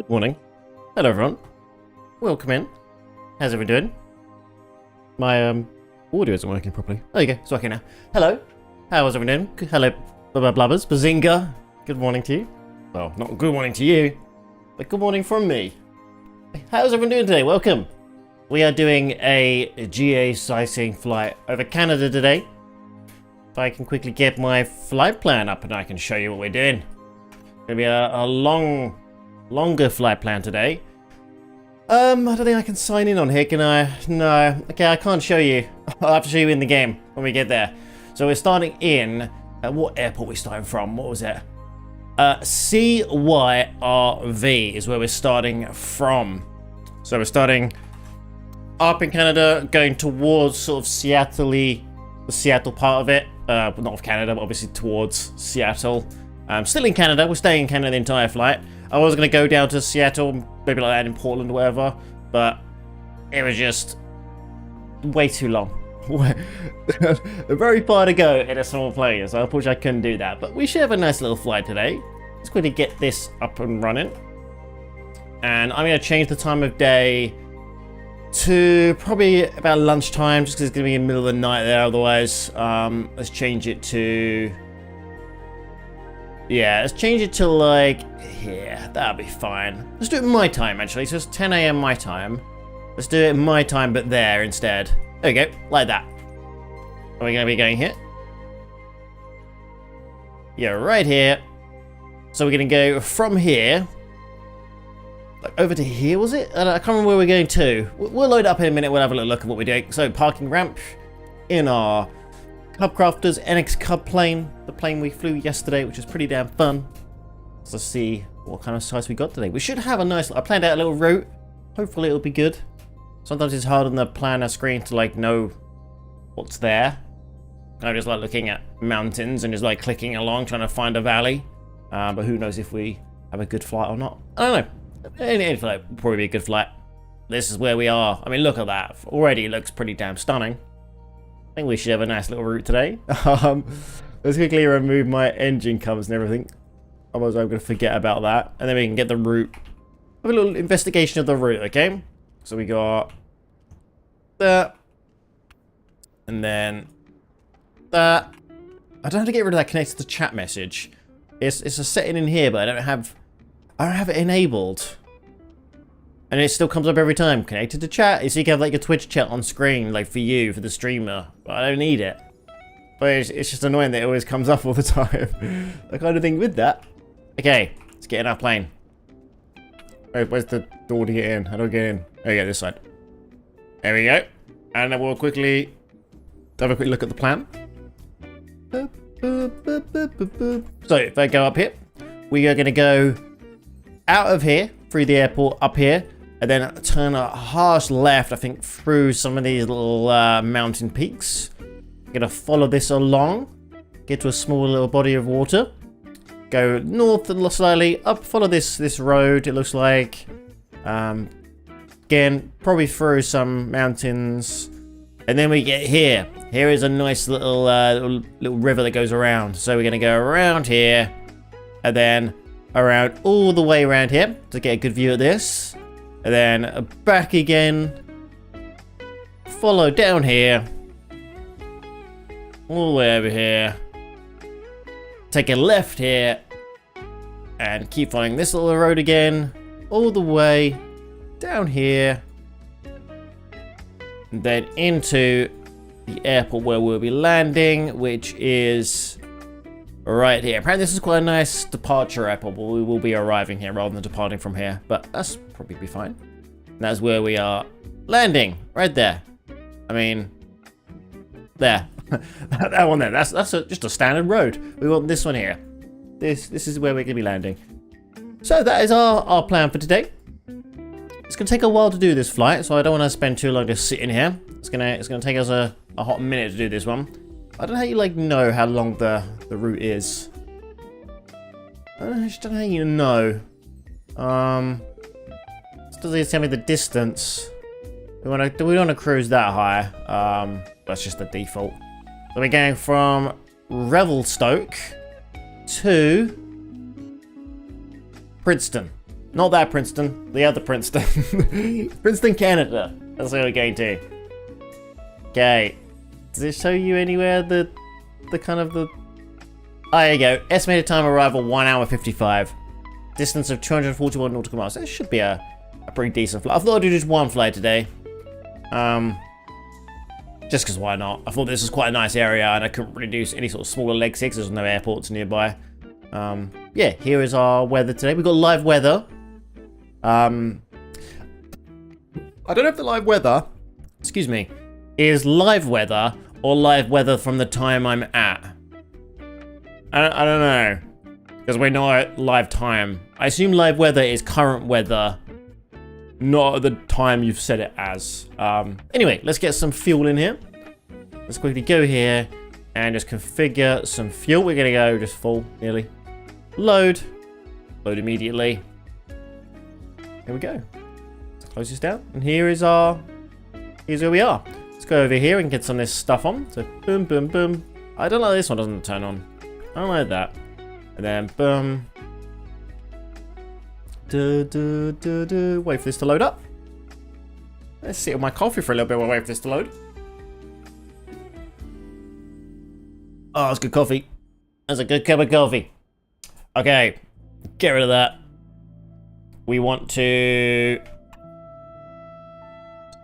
Morning. Hello everyone. Welcome in. How's everyone doing? My audio isn't working properly. There you go, it's working now. Hello. How's everyone doing? Hello, blubbers, Bazinga. Good morning to you. Well, not good morning to you, but good morning from me. How's everyone doing today? Welcome. We are doing a GA sightseeing flight over Canada today. If I can quickly get my flight plan up and I can show you what we're doing. It's gonna be a longer flight plan today. I don't think I can sign in on here, can I? No. Okay, I can't show you. I'll have to show you in the game when we get there. So we're starting in... what airport are we starting from? What was it? CYRV is where we're starting from. So we're starting up in Canada, going towards sort of Seattle-y, the Seattle part of it. Not of Canada, but obviously towards Seattle. Still in Canada. We're staying in Canada the entire flight. I was going to go down to Seattle, maybe like that in Portland or whatever, but it was just way too long. Very far to go in a small plane, so unfortunately I couldn't do that. But we should have a nice little flight today. Let's quickly get this up and running. And I'm going to change the time of day to probably about lunchtime, just because it's going to be in the middle of the night there otherwise. Let's change it to... yeah, let's change it to like here. That'll be fine. Let's do it my time actually. So it's 10 AM my time. Let's do it my time, but there instead. There we go, like that. Are we going to be going here? Yeah, right here. So we're going to go from here, like over to here, was it? I can't remember where we're going to. We'll load up in a minute. We'll have a little look at what we're doing. So parking ramp in our Cubcrafters NX Cub plane, the plane we flew yesterday, which was pretty damn fun. So let's see what kind of size we got today. We should have a nice... I planned out a little route. Hopefully it'll be good. Sometimes it's hard on the planner screen to like know what's there. I'm just like looking at mountains and just like clicking along trying to find a valley. But who knows if we have a good flight or not. I don't know. Any flight will probably be a good flight. This is where we are. I mean, look at that. Already it looks pretty damn stunning. I think we should have a nice little route today. Let's quickly remove my engine covers and everything. Otherwise I'm going to forget about that. And then we can get the route. Have a little investigation of the route, okay? So we got that. And then that. I don't have to get rid of that connected to chat message. It's a setting in here, but I don't have it enabled. And it still comes up every time. Connected to chat. So you can have like a Twitch chat on screen, like for you, for the streamer. But I don't need it. But it's just annoying that it always comes up all the time. I kind of think with that. Okay, let's get in our plane. Wait, where's the door to get in? How do I get in? Oh yeah, this side. There we go. And then we'll quickly have a quick look at the plan. So if I go up here, we are going to go out of here, through the airport, up here. And then turn a harsh left, I think, through some of these little mountain peaks. We're going to follow this along. Get to a small little body of water. Go north and slightly up. Follow this road, it looks like. Again, probably through some mountains. And then we get here. Here is a nice little, little river that goes around. So we're going to go around here. And then around all the way around here to get a good view of this. And then back again, follow down here, all the way over here, take a left here, and keep following this little road again, all the way down here, and then into the airport where we'll be landing, which is right here. Apparently this is quite a nice departure airport, but we will be arriving here rather than departing from here. But that's probably be fine. And that's where we are landing, right there. I mean, there. That one there. That's just a standard road. We want this one here. This is where we're going to be landing. So that is our plan for today. It's going to take a while to do this flight, so I don't want to spend too long just sitting here. It's gonna take us a hot minute to do this one. I don't know how you like know how long the route is. I just don't know how you know. This doesn't tell me the distance. Do we want to cruise that high? That's just the default. So we're going from Revelstoke to Princeton. Not that Princeton, the other Princeton. Princeton, Canada. That's where we're going to. Okay. Does it show you anywhere the kind of the... Oh, there you go. Estimated time of arrival, 1 hour 55. Distance of 241 nautical miles. That should be a pretty decent flight. I thought I'd do just one flight today. Just because why not? I thought this was quite a nice area and I couldn't really do any sort of smaller leg six. There's no airports nearby. Yeah, here is our weather today. We've got live weather. I don't know if the live weather, excuse me, is live weather or live weather from the time I'm at. I don't know. Because we're not at live time. I assume live weather is current weather, not at the time you've set it as. Anyway, let's get some fuel in here. Let's quickly go here and just configure some fuel. We're gonna go just full, nearly. Load. Load immediately. Here we go. Let's close this down. And here's where we are. Let's go over here and get some of this stuff on. So boom, boom, boom. I don't like this one doesn't turn on. I don't like that. And then boom. Wait for this to load up. Let's sit with my coffee for a little bit while I wait for this to load. Oh, that's good coffee. That's a good cup of coffee. Okay, get rid of that. We want to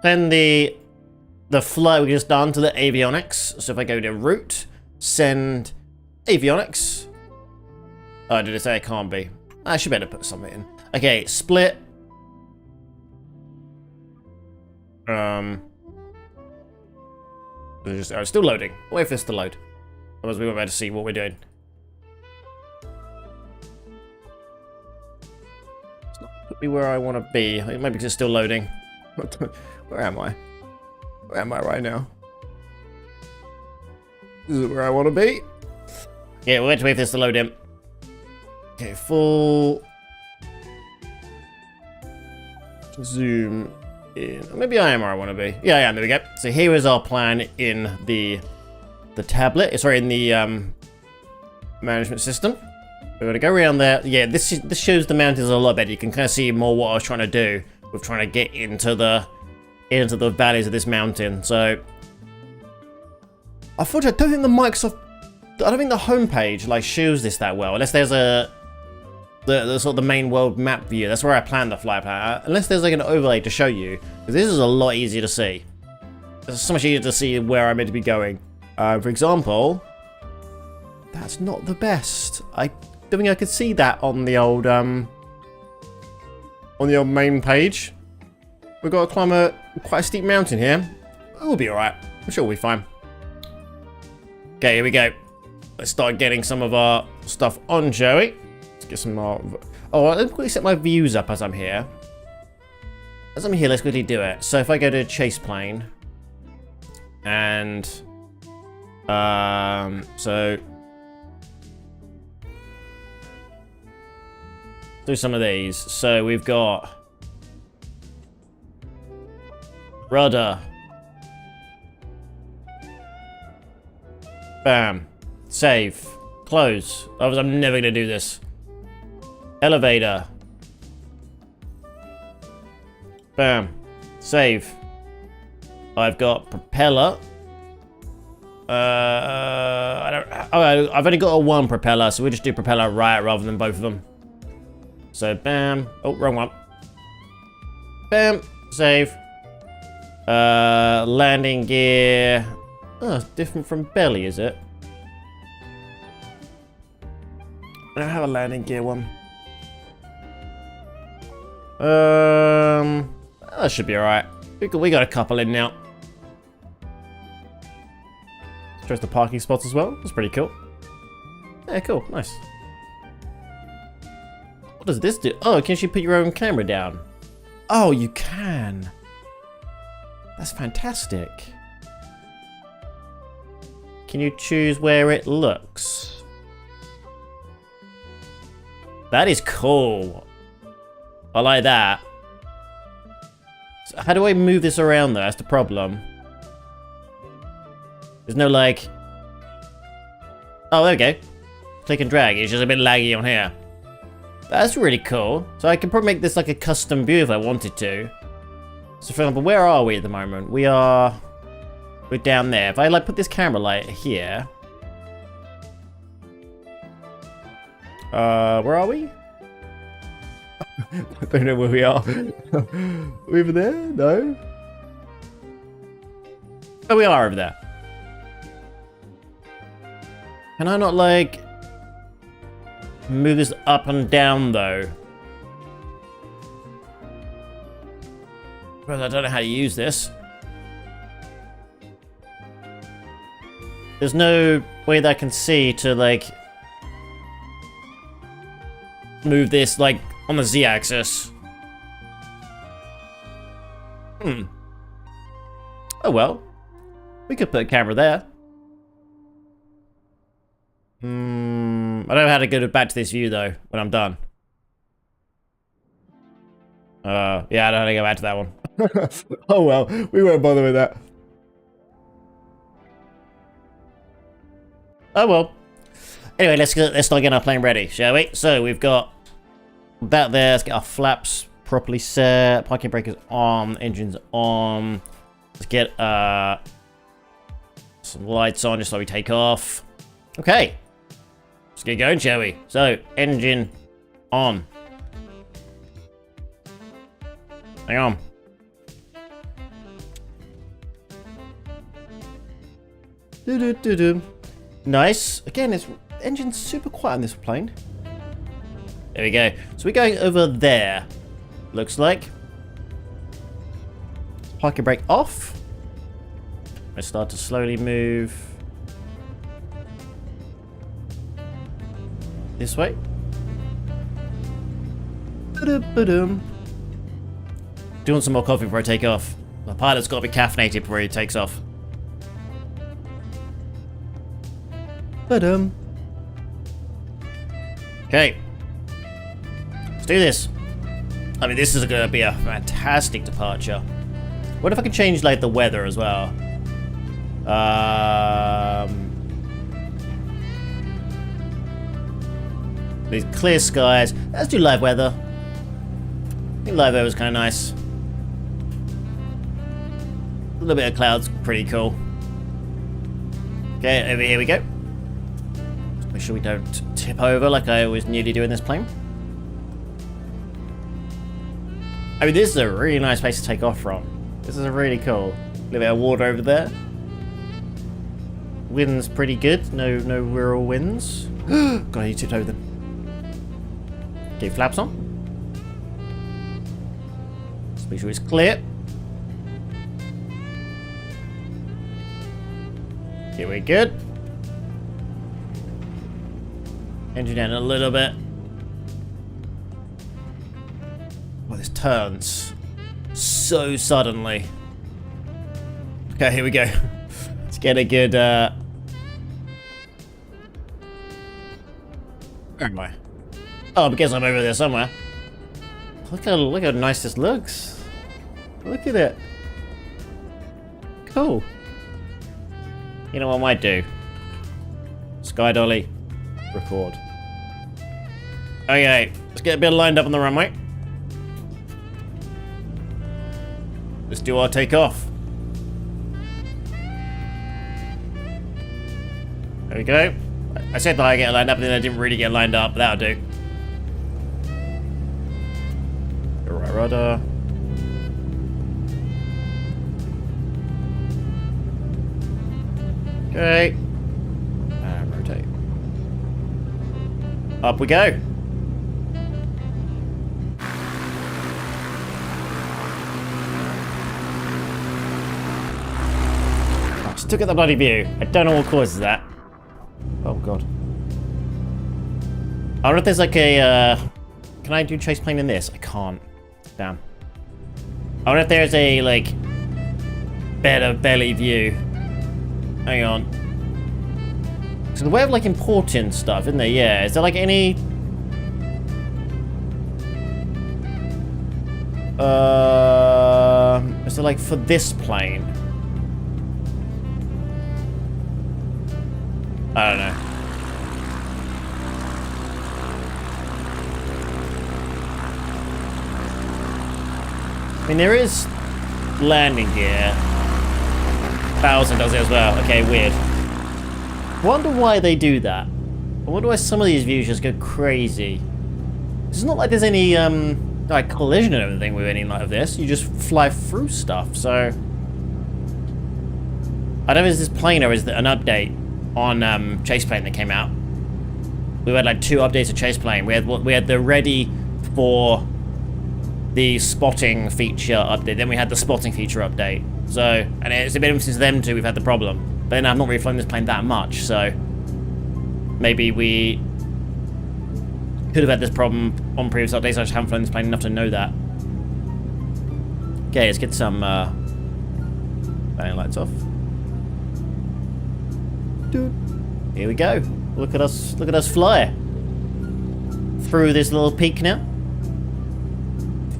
send the flight we just done to the avionics. So if I go to route, send avionics. Oh, did it say it can't be? I should better put something in. Okay, split. It's still loading. Wait for this to load. Otherwise we won't be able to see what we're doing. It's not put me where I want to be. Maybe because it's still loading. Where am I? Where am I right now? This is where I want to be. Yeah, we'll have to wait for this to load in. Okay, full zoom in. Maybe I am where I want to be. Yeah, I am. There we go. So here is our plan in the tablet. Sorry, in the management system. We're gonna go around there. Yeah, this shows the mountains a lot better. You can kind of see more what I was trying to do with trying to get into the valleys of this mountain. So unfortunately, I don't think the homepage like shows this that well, unless there's the sort of the main world map view. That's where I planned the flight plan. Unless there's like an overlay to show you, because this is a lot easier to see. It's so much easier to see where I'm meant to be going. For example, that's not the best. I don't think I could see that on the old main page. We've got to climb quite a steep mountain here. We'll be alright. I'm sure we'll be fine. Okay, here we go. Let's start getting some of our stuff on, shall we? Let's get some more. Oh, let me quickly set my views up as I'm here. As I'm here, let's quickly do it. So if I go to chase plane, and so do some of these. So we've got rudder. Bam. Save. Close. Otherwise, I'm never gonna do this. Elevator. Bam. Save. I've got propeller. I've only got a one propeller, so we'll just do propeller right rather than both of them. So, bam. Oh, wrong one. Bam. Save. Landing gear. Oh, it's different from belly, is it? I don't have a landing gear one. That should be alright. We got a couple in now. Shows the parking spots as well. That's pretty cool. Yeah, cool. Nice. What does this do? Oh, can you put your own camera down? Oh, you can. That's fantastic. Can you choose where it looks? That is cool. I like that. So how do I move this around though? That's the problem. There's no like... Oh, there we go. Click and drag. It's just a bit laggy on here. That's really cool. So I can probably make this like a custom view if I wanted to. So for example, where are we at the moment? We're down there. If I like put this camera light here. Where are we? I don't know where we are. Over there? No. Oh, we are over there. Can I not like move this up and down though? Well, I don't know how to use this. There's no way that I can see to like move this like on the Z-axis. Oh well. We could put a camera there. I don't know how to go back to this view though when I'm done. Yeah, I don't know how to go back to that one. Oh well, we won't bother with that. Oh well. Anyway, let's start getting our plane ready, shall we? So we've got that there. Let's get our flaps properly set. Parking brake is on. Engine's on. Let's get some lights on just so we take off. Okay. Let's get going, shall we? So, engine on. Hang on. Do-do-do-do. Nice. Again, it's engine's super quiet on this plane. There we go. So we're going over there. Looks like. Parking brake off. Let's start to slowly move this way. Ba-da-ba-dum. Do want some more coffee before I take off. My pilot's got to be caffeinated before he takes off. Ba-dum. Okay. Let's do this. I mean, this is going to be a fantastic departure. What if I could change, like, the weather as well? These clear skies. Let's do live weather. I think live weather is kind of nice. A little bit of clouds, pretty cool. Okay, over here we go. Just make sure we don't tip over like I always nearly do in this plane. I mean, this is a really nice place to take off from. This is really cool. A little bit of water over there. Wind's pretty good. No rural winds. God, I need to tip over them. Okay, flaps on. Just make sure it's clear. Okay, we're good. Engine down a little bit. Oh, this turns so suddenly. Okay, here we go. Let's get a good, Where am I? Oh, because I'm over there somewhere. Look how nice this looks. Look at it. Cool. You know what I might do? Sky dolly. Record. Okay, let's get a bit lined up on the runway. Let's do our takeoff. There we go. I said that I get lined up, and then I didn't really get lined up, but that'll do. Right rudder. Okay. And rotate. Up we go. Just took at the bloody view. I don't know what causes that. Oh god. I wonder if there's like a can I do chase plane in this? I can't. Damn. I wonder if there's a like better belly view. Hang on. So the way of like important stuff, isn't there? Yeah. Is there like any is there like for this plane? I don't know. I mean, there is landing gear. 1,000 does it as well. Okay, weird. Wonder why they do that. I wonder why some of these views just go crazy. It's not like there's any like collision or anything with any like of this. You just fly through stuff. So I don't know if it's this plane or is it an update on Chase Plane that came out. We had like 2 updates of Chase Plane. We had the ready for the spotting feature update. Then we had the spotting feature update. So, and it's been since them 2 we've had the problem. But then I've not really flown this plane that much, so maybe we could have had this problem on previous updates. I just haven't flown this plane enough to know that. Okay, let's get some landing lights off. Dude. Here we go. Look at us fly through this little peak now.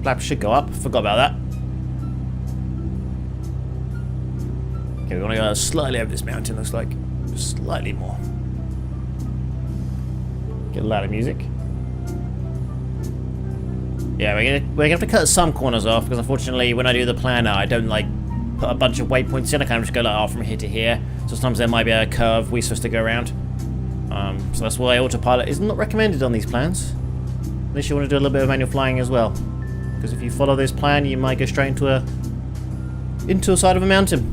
Flaps should go up. Forgot about that. Okay, we want to go slightly over this mountain, looks like. Just slightly more. Get a lot of music. Yeah, we're gonna have to cut some corners off, because unfortunately when I do the planner, I don't like put a bunch of waypoints in. I kind of just go like, oh, from here to here. So sometimes there might be a curve we're supposed to go around. So that's why autopilot is not recommended on these plans. Unless you want to do a little bit of manual flying as well. Because if you follow this plan, you might go straight into a side of a mountain.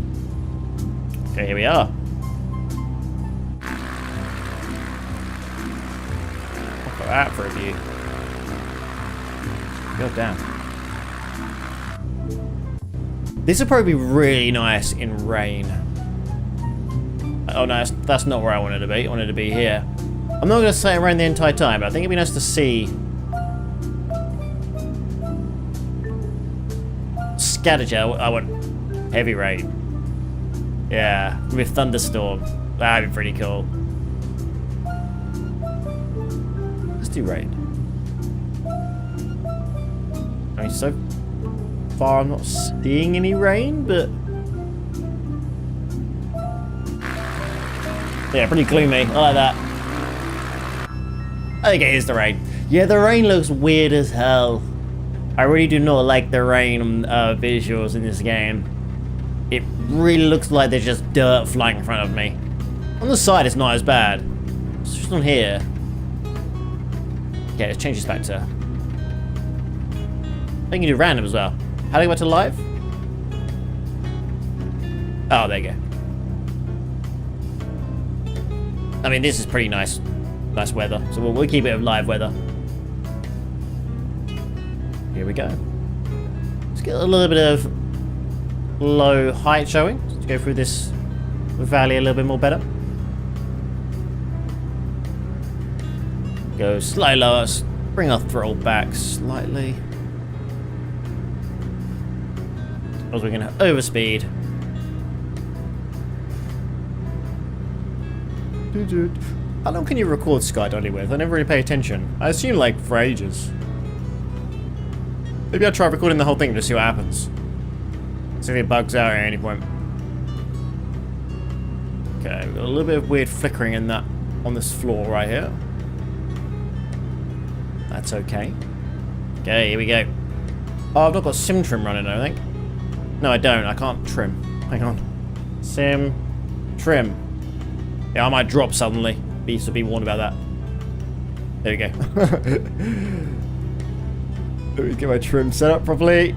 Okay, here we are. Look at that for a view. God damn. This would probably be really nice in rain. Oh no, that's not where I wanted to be. I wanted to be here. I'm not going to say it rain the entire time, but I think it'd be nice to see scattershot. I want heavy rain. Yeah, with thunderstorm. That'd be pretty cool. Let's do rain. I mean, so far I'm not seeing any rain, but yeah, pretty gloomy. I like that. Okay, here's the rain. Yeah, the rain looks weird as hell. I really do not like the rain visuals in this game. It really looks like there's just dirt flying in front of me. On the side, it's not as bad. It's just on here. Okay, let's change this back to... I can do random as well. How do I go back to live? Oh, there you go. I mean, this is pretty nice weather. So we'll keep it with live weather. Here we go. Let's get a little bit of low height showing. Let's go through this valley a little bit more better. Go slightly lower. Bring our throttle back slightly. Otherwise we're going to overspeed. How long can you record Sky Dolly with? I never really pay attention. I assume like for ages. Maybe I'll try recording the whole thing to see what happens. See if it bugs out at any point. Okay, we've got a little bit of weird flickering in that on this floor right here. That's okay. Okay, here we go. Oh, I've not got sim trim running, I think. No, I don't. I can't trim. Hang on. Sim trim. Yeah, I might drop suddenly. So be warned about that. There we go. Let me get my trim set up properly.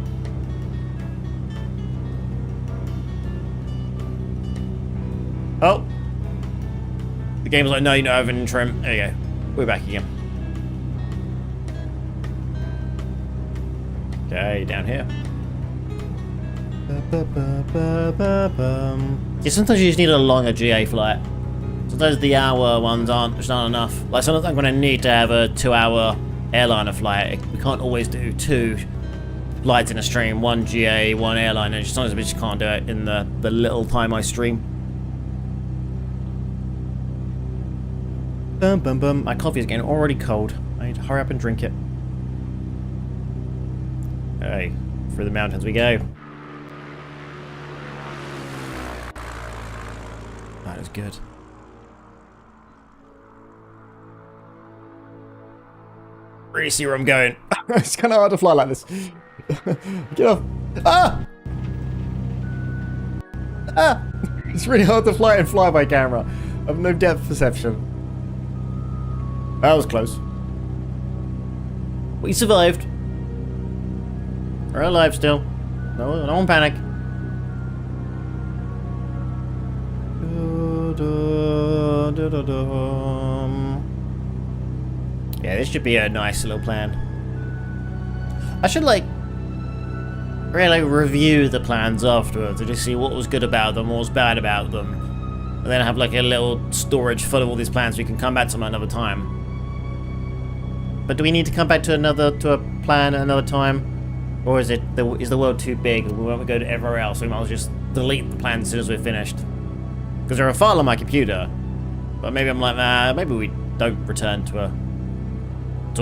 Oh. The game was like, no, you don't have any trim. There you go. We're back again. Okay, down here. Yeah, sometimes you just need a longer GA flight. Sometimes the hour ones aren't enough. Like sometimes I'm going to need to have a 2-hour airliner flight. We can't always do 2 flights in a stream. 1 GA, 1 airliner. Sometimes we just can't do it in the little time I stream. Bum bum bum. My coffee is getting already cold. I need to hurry up and drink it. Okay, through the mountains we go. That is good. Really see where I'm going. It's kind of hard to fly like this. Get off. Ah! Ah! It's really hard to fly and fly by camera. I have no depth perception. That was close. We survived. We're alive still. No one panic. Yeah, this should be a nice little plan. I should really review the plans afterwards and just see what was good about them, what was bad about them, and then have like a little storage full of all these plans so we can come back to them another time. But do we need to come back to a plan at another time? Or is the world too big and we won't go to everywhere else, so we might as well just delete the plan as soon as we're finished? Because they're a file on my computer. But maybe I'm like, nah, maybe we don't return to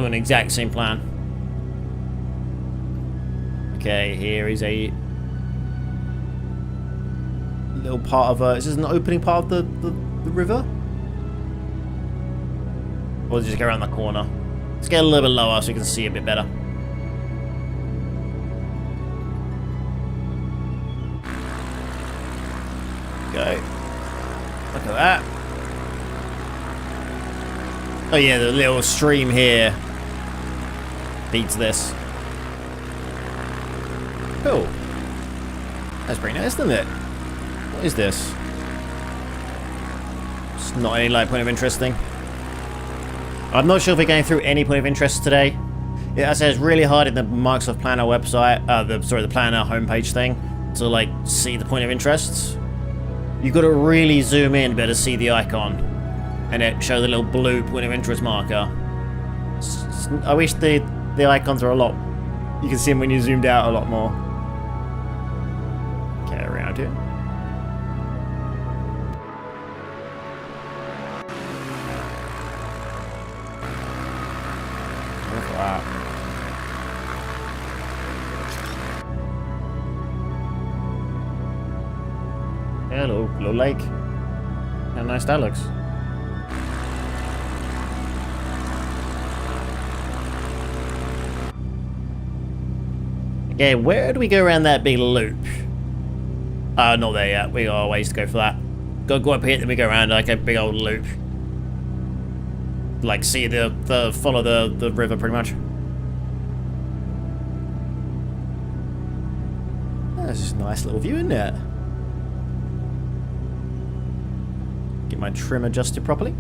an exact same plan. Okay, here is a little part of is this an opening part of the river? Or just go around the corner? Let's get a little bit lower so we can see a bit better. Okay. Look at that. Oh yeah, the little stream here beats this. Cool. That's pretty nice, isn't it? What is this? It's not any point of interest thing. I'm not sure if we're going through any point of interest today. Yeah, I said it's really hard in the Microsoft Planner website, the Planner homepage thing, to see the point of interests. You've got to really zoom in to be able to see the icon, and it shows the little blue point of interest marker. I wish the icons are a lot. You can see them when you zoomed out a lot more. Okay, around here. Look at that. Hello, little lake. How nice that looks. Okay, where do we go around that big loop? Not there yet. We got a ways to go for that. Go up here, then we go around like a big old loop. See follow the river pretty much. That's just a nice little view, isn't it? Get my trim adjusted properly.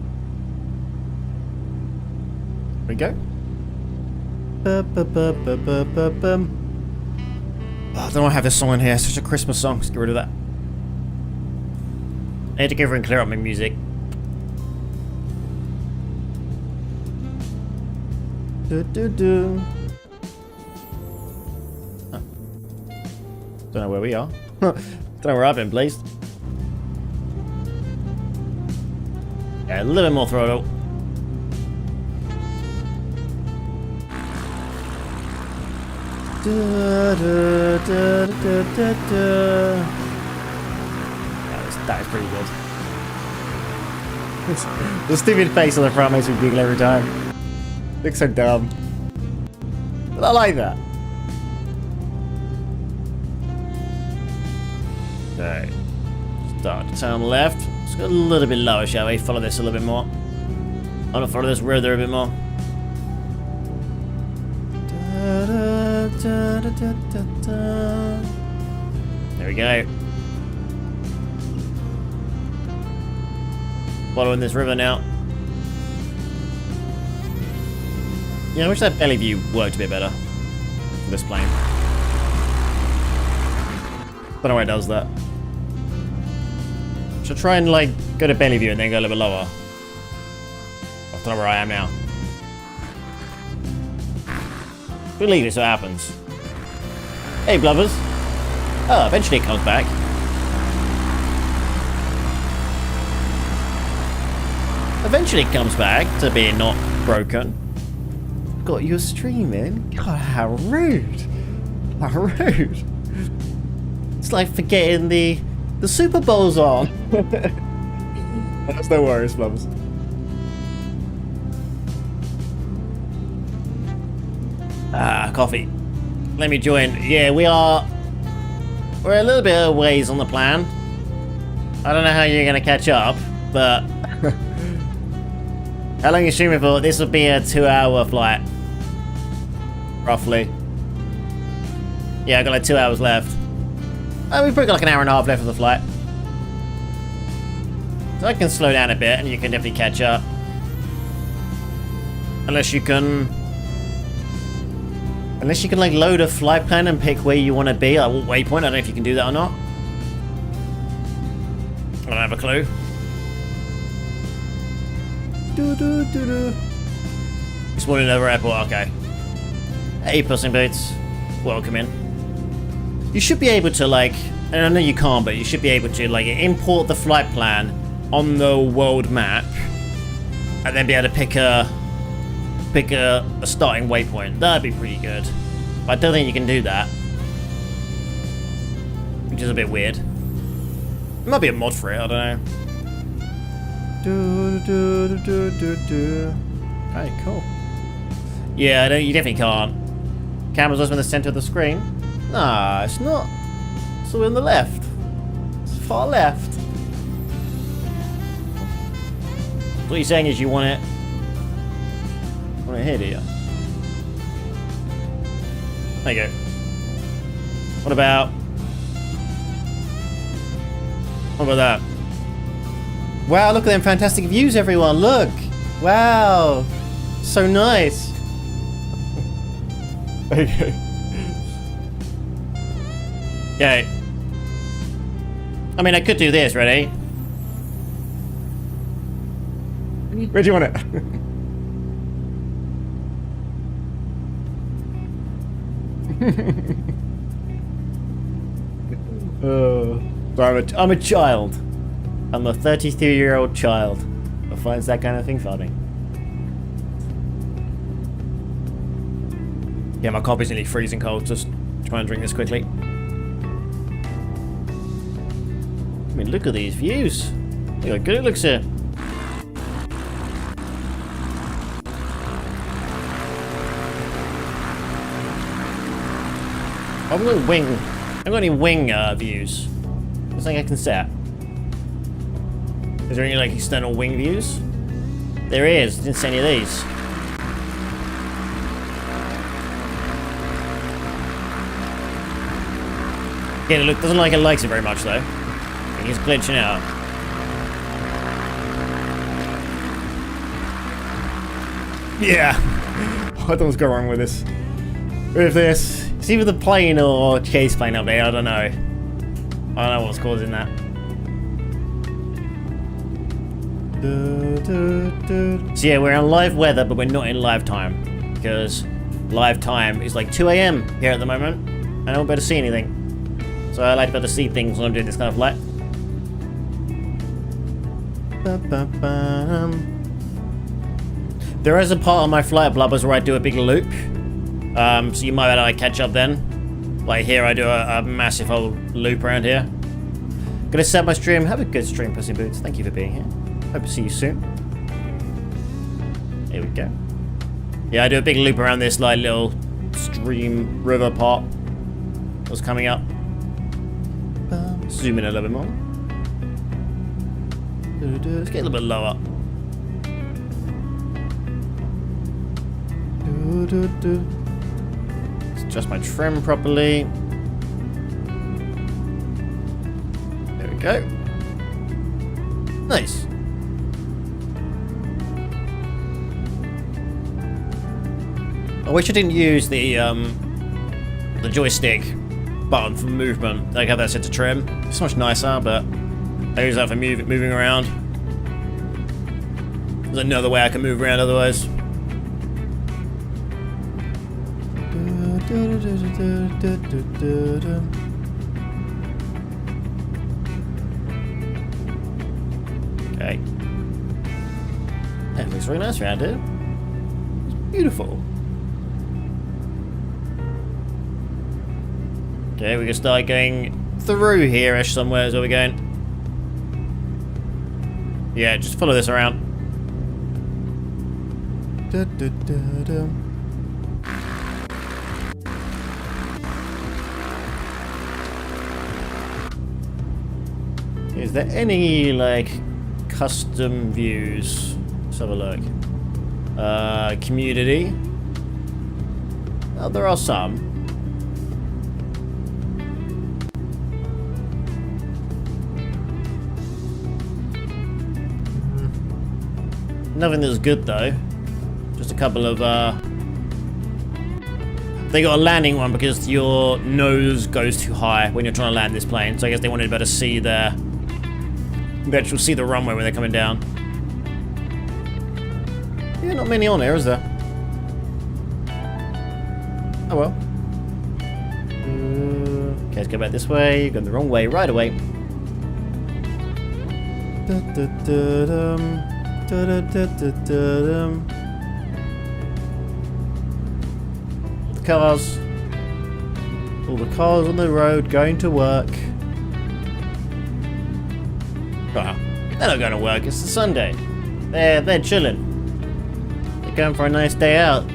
There we go. Oh, I don't want to have this song in here. It's such a Christmas song. Let's get rid of that. I need to go over and clear up my music. Do. Oh. Don't know where we are. Don't know where I've been placed. Yeah, a little bit more throttle. That is pretty good. The stupid face on the front makes me giggle every time. Looks so dumb. But I like that. Okay. Start to turn left. Let's go a little bit lower, shall we? Follow this a little bit more. I'm gonna follow this river a bit more. There we go. Following this river now. Yeah, I wish that belly view worked a bit better for this plane. Don't know why it does that. Should try and go to belly view and then go a little bit lower. I don't know where I am now. We'll leave it so it happens. Hey, Blubbers. Oh, eventually it comes back. Eventually it comes back to being not broken. Got your stream in? God, how rude. How rude. It's like forgetting the Super Bowl's on. That's no worries, Blubbers. Ah, coffee. Let me join. Yeah, we are we're a little bit of ways on the plan. I don't know how you're gonna catch up, but how long are you streaming for? This will be a 2-hour flight, roughly. Yeah, I got like 2 hours left. We've probably got like an hour and a half left of the flight, so I can slow down a bit, and you can definitely catch up. Unless you can like load a flight plan and pick where you want to be, like what waypoint. I don't know if you can do that or not. I don't have a clue. Spawning another airport, okay. Hey, Puss in Boots. Welcome in. You should be able to like, and I know you can't, but you should be able to like import the flight plan on the world map and then be able to pick a starting waypoint. That'd be pretty good. But I don't think you can do that, which is a bit weird. There might be a mod for it, I don't know. Okay, cool. Yeah, no, you definitely can't. Camera's always in the center of the screen. Nah, it's not. It's all on the left. It's far left. What you're saying is you want it here, do you? There you go. What about that? Wow, look at them fantastic views, everyone. Look. Wow. So nice. Okay. Okay. I mean, I could do this, ready? Where do you want it? So I'm a child. I'm a 33-year-old child who finds that kind of thing funny. Yeah, my coffee's nearly freezing cold. Just try and drink this quickly. I mean, look at these views. Look how good it looks here. I haven't got any wing views. There's something I can set. Is there any like external wing views? There is. Didn't see any of these. Again, it doesn't like it likes it very much though. I think he's glitching out. Yeah. I don't know what's going wrong with this. With this. It's either the plane or chase plane up there, I don't know. I don't know what's causing that. So yeah, we're on live weather, but we're not in live time. Because live time is like 2 AM here at the moment. And I won't be able to see anything. So I like to be able to see things when I'm doing this kind of flight. There is a part of my flight blubbers where I do a big loop. So you might be able to catch up then. Like here I do a massive whole loop around here. Gonna set my stream. Have a good stream, Pussy Boots. Thank you for being here. Hope to see you soon. Here we go. Yeah, I do a big loop around this like little stream river part that's coming up. Zoom in a little bit more. Let's get a little bit lower. Let's adjust my trim properly. There we go. Nice. I wish I didn't use the joystick button for movement. I have that set to trim. It's much nicer, but I use that for moving around. There's another way I can move around otherwise. Okay. That looks really nice around here. It's beautiful. Okay, we can start going through here-ish somewhere is where we're going. Yeah, just follow this around. Is there any, like, custom views? Let's have a look. Community. Oh, there are some. Nothing that's good, though. Just a couple of, They got a landing one because your nose goes too high when you're trying to land this plane. So I guess they wanted to better see the actual see the runway when they're coming down. Yeah, not many on here, is there? Oh well. Okay, let's go back this way. You've gone the wrong way right away. Cars. All the cars on the road going to work. Well, they're not going to work. It's a Sunday. They're chilling. They're going for a nice day out.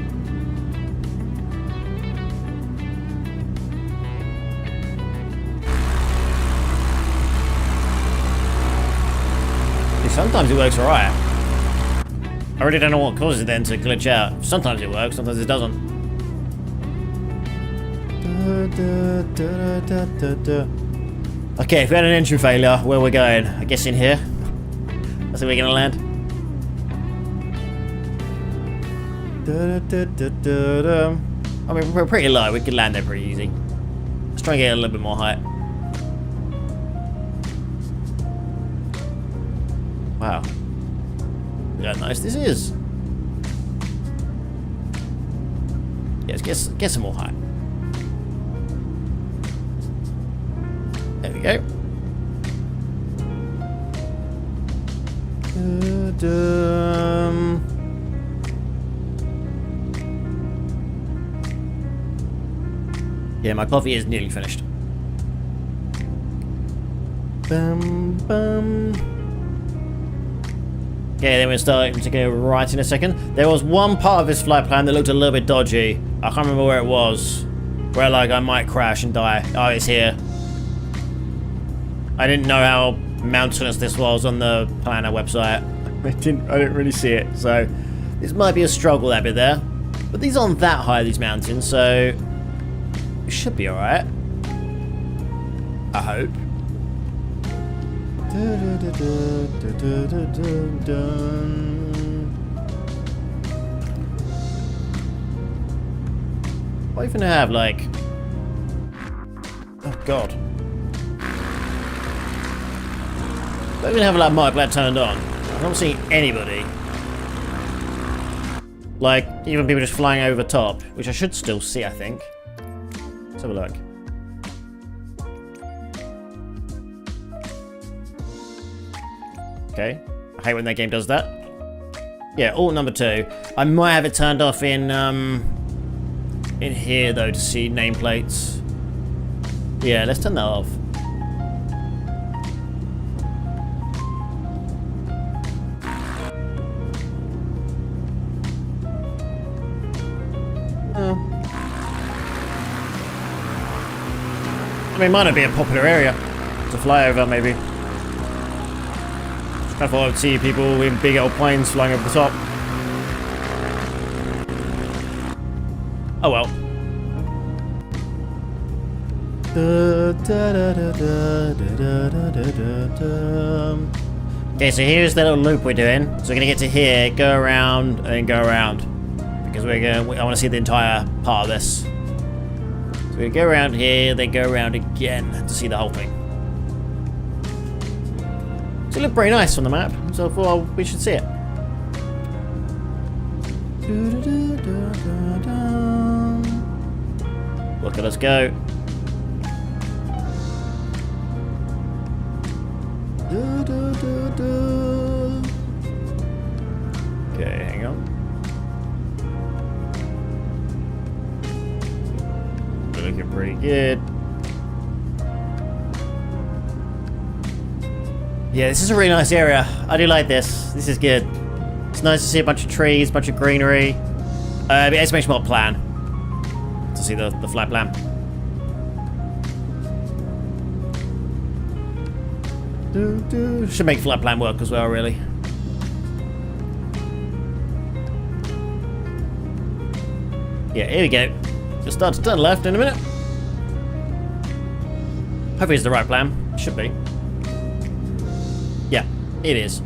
Sometimes it works alright. I really don't know what causes it then to glitch out. Sometimes it works, sometimes it doesn't. Okay, if we had an engine failure, where we're going? I guess in here. That's where we're gonna land. I mean, we're pretty low. We could land there pretty easy. Let's try and get a little bit more height. Wow. Look how nice this is. Yeah, let's get some more height. There we go. Yeah, my coffee is nearly finished. Okay, then we're starting to go right in a second. There was one part of this flight plan that looked a little bit dodgy. I can't remember where it was. Where, like, I might crash and die. Oh, it's here. I didn't know how mountainous this was on the planner website. I didn't really see it, so this might be a struggle, that bit there. But these aren't that high, these mountains, so it should be alright. I hope. What even have, like... Oh god. Don't even have like mic glad turned on. I'm not seeing anybody. Like, even people just flying over the top, which I should still see, I think. Let's have a look. Okay. I hate when that game does that. Yeah, alt number 2. I might have it turned off in here though to see nameplates. Yeah, let's turn that off. I mean, it might not be a popular area to fly over, maybe. I thought I would see people in big old planes flying over the top. Oh well. Okay, so here's the little loop we're doing. So we're gonna get to here, go around, and then go around. Because I want to see the entire part of this. So we go around here, then go around again to see the whole thing. So it looked pretty nice on the map, so I thought we should see it. Look at us go. Okay, hang on. We're looking pretty good. Yeah, this is a really nice area. I do like this. This is good. It's nice to see a bunch of trees, a bunch of greenery. But it's much more plan to see the flight plan. Should make flight plan work as well, really. Yeah, here we go. Just start to turn left in a minute. Hopefully it's the right plan. Should be. Yeah, it is.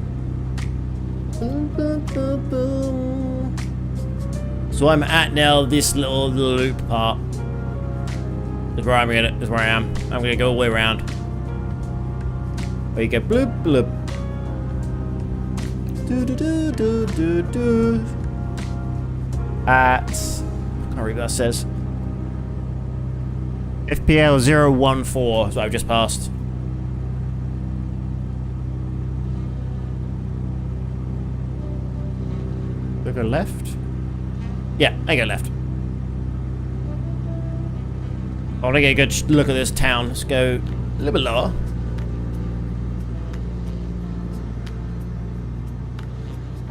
So I'm at now this little loop part. Is where is where I am. I'm gonna go all the way around. Where you go bloop bloop. Do do do do do do. At I can't read what that says. FPL 014 is what I've just passed. Do I go left? Yeah, I go left. I want to get a good look at this town. Let's go a little bit lower.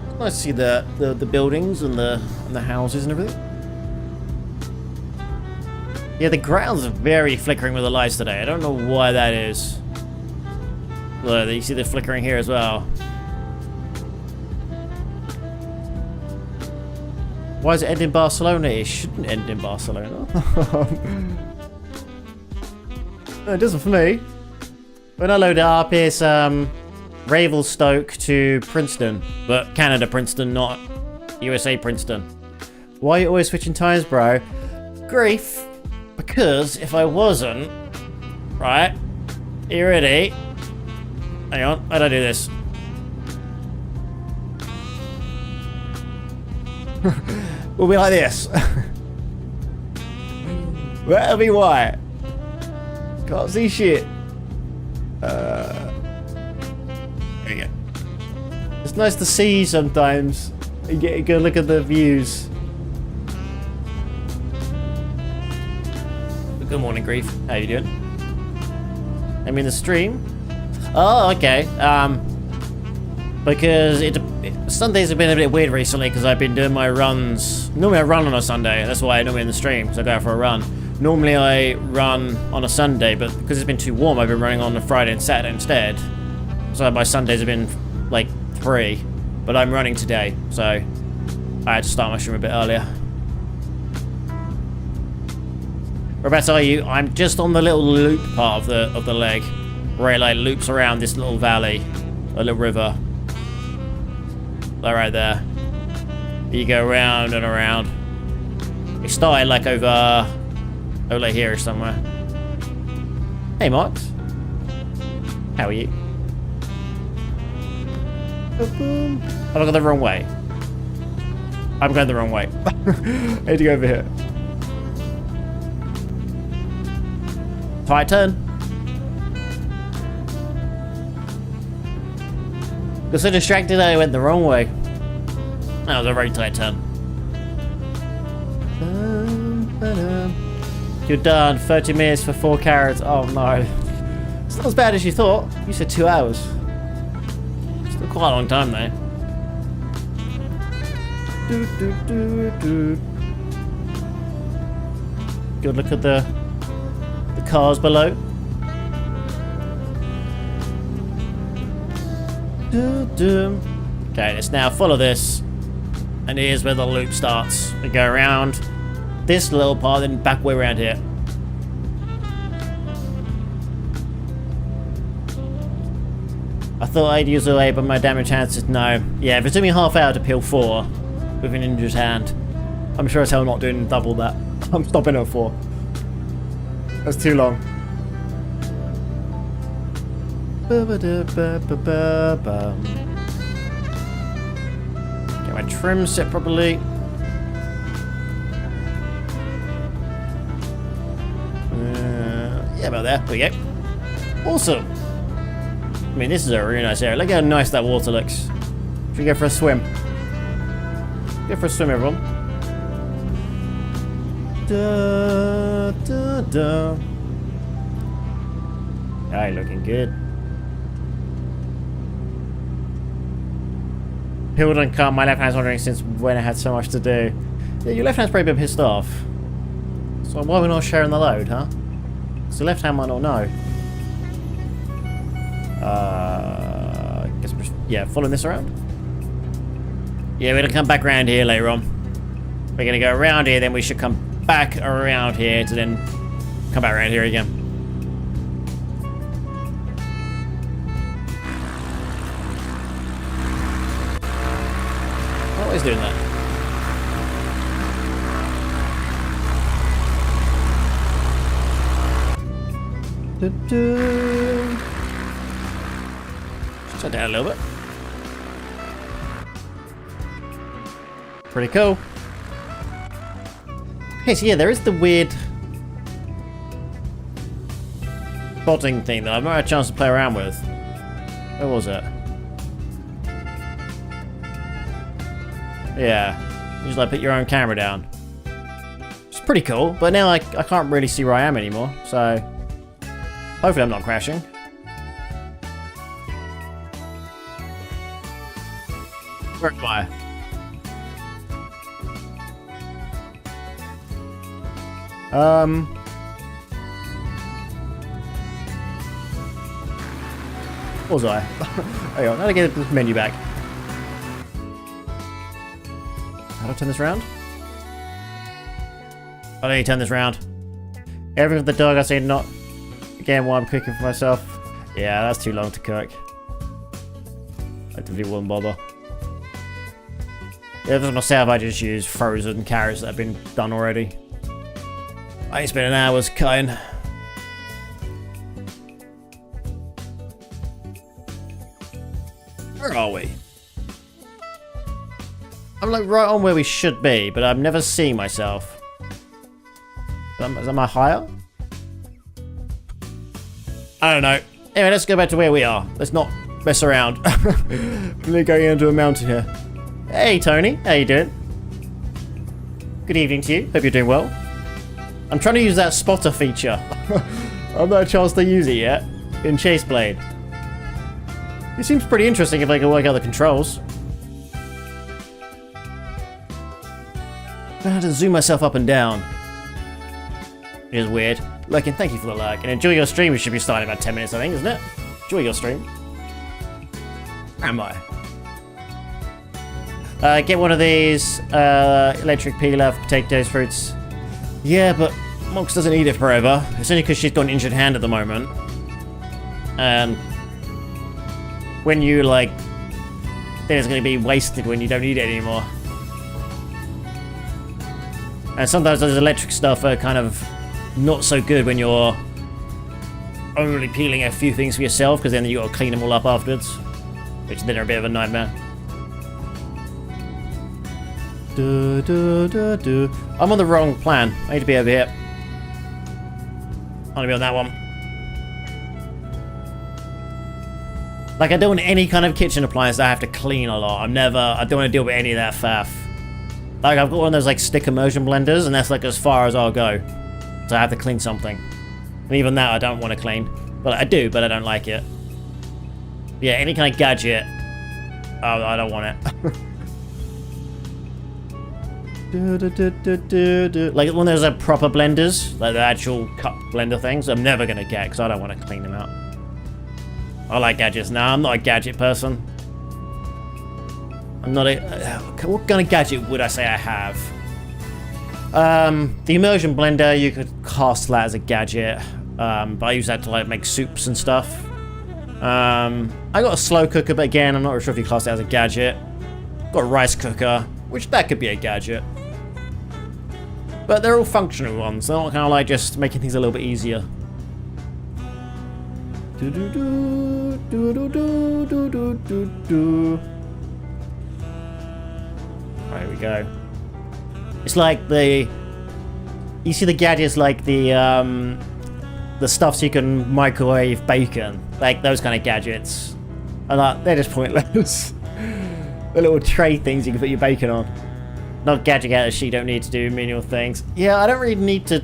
It's nice to see the buildings and the houses and everything. Yeah, the grounds are very flickering with the lights today. I don't know why that is. Look, you see the flickering here as well. Why does it end in Barcelona? It shouldn't end in Barcelona. No, it doesn't for me. When I load it up, it's Ravelstoke to Princeton. But Canada Princeton, not USA Princeton. Why are you always switching times, bro? Grief. Because if I wasn't... Right. Are you ready? Hang on, how do I do this? We'll be like this. That'll be why. Can't see shit. There we go. It's nice to see sometimes. You get a good look at the views. Good morning, Grief. How you doing? I'm in the stream. Oh, okay. Because Sundays have been a bit weird recently because I've been doing my runs. Normally I run on a Sunday. That's why I normally in the stream. So I go out for a run. Normally I run on a Sunday, but because it's been too warm, I've been running on a Friday and Saturday instead. So my Sundays have been like free, but I'm running today, so I had to start my stream a bit earlier. Whereabouts are you? I'm just on the little loop part of the leg, where it like loops around this little valley, a little river. Like right there. You go around and around. It started like over like here or somewhere. Hey, Marks. How are you? Have I gone the wrong way? I'm going the wrong way. I need to go over here. Tight turn. Got so distracted that I went the wrong way. That was a very tight turn. You're done. 30 minutes for 4 carrots. Oh no. It's not as bad as you thought. You said 2 hours. Still quite a long time though. Good look at the cars below. Okay, let's now follow this. And here's where the loop starts. We go around this little part, then back way around here. I thought I'd use away, but my damage hand said no. Yeah, if it took me half hour to peel 4 with an injured hand, I'm sure as hell not doing double that. I'm stopping at 4. That's too long. Get my trim set properly. Yeah, about there. There we go. Awesome. I mean, this is a really nice area. Look how nice that water looks. Should we go for a swim? Go for a swim, everyone. Da, da, da. Alright, looking good. People don't come. My left hand's wondering since when I had so much to do. Yeah, your left hand's probably been pissed off. So why are we not sharing the load, huh? So left hand might not know. Guess we're just, yeah, following this around. Yeah, we're gonna come back around here later on. We're gonna go around here, then we should come back around here to then come back around here again. Always doing that. Shut down a little bit. Pretty cool. Okay, so yeah, there is the weird spotting thing that I've not had a chance to play around with. Where was it? Yeah. You just like put your own camera down. It's pretty cool, but now I can't really see where I am anymore, so hopefully I'm not crashing. Where am I? What was I? Hang on, how do I get this menu back? How do I turn this around? I need to turn this around. Everything with the dog, I say not again while I'm cooking for myself. Yeah, that's too long to cook. I definitely wouldn't bother. Yeah, for myself, I just use frozen carrots that have been done already. I ain't spending hours cutting. Where are we? I'm like right on where we should be, but I'm never seeing myself. Am I higher? I don't know. Anyway, let's go back to where we are. Let's not mess around. We're going into a mountain here. Hey, Tony. How you doing? Good evening to you. Hope you're doing well. I'm trying to use that spotter feature. I've not had a chance to use it yet in Chase Blade. It seems pretty interesting if I can work out the controls. I had to zoom myself up and down. It is weird. Like, and thank you for the like. And enjoy your stream. We should be starting in about 10 minutes, I think, isn't it? Enjoy your stream. Where am I? Get one of these electric peeler for potatoes, fruits. Yeah, but Mox doesn't need it forever. It's only because she's got an injured hand at the moment. And when you, like, then it's going to be wasted when you don't need it anymore. And sometimes those electric stuff are kind of not so good when you're only peeling a few things for yourself, because then you got to clean them all up afterwards, which then are a bit of a nightmare. I'm on the wrong plan. I need to be over here. I want to be on that one. Like, I don't want any kind of kitchen appliance that I have to clean a lot. I don't want to deal with any of that faff. Like, I've got one of those, like, stick immersion blenders, and that's, like, as far as I'll go. So I have to clean something. And even that I don't want to clean. Well, I do, but I don't like it. Yeah, any kind of gadget, I don't want it. Like when there's proper blenders, like the actual cup blender things, I'm never going to get because I don't want to clean them out. I like gadgets. No, I'm not a gadget person. I'm not a... what kind of gadget would I say I have? The immersion blender, you could cast that as a gadget. But I use that to like make soups and stuff. I got a slow cooker, but again, I'm not sure if you class it as a gadget. Got a rice cooker, which that could be a gadget. But they're all functional ones. They're not kind of like just making things a little bit easier. There we go. It's like the... You see the gadgets like the stuff so you can microwave bacon. Like those kind of gadgets. And like, they're just pointless. The little tray things you can put your bacon on. Not gadget gadgets you don't need to do menial things. Yeah, I don't really need to...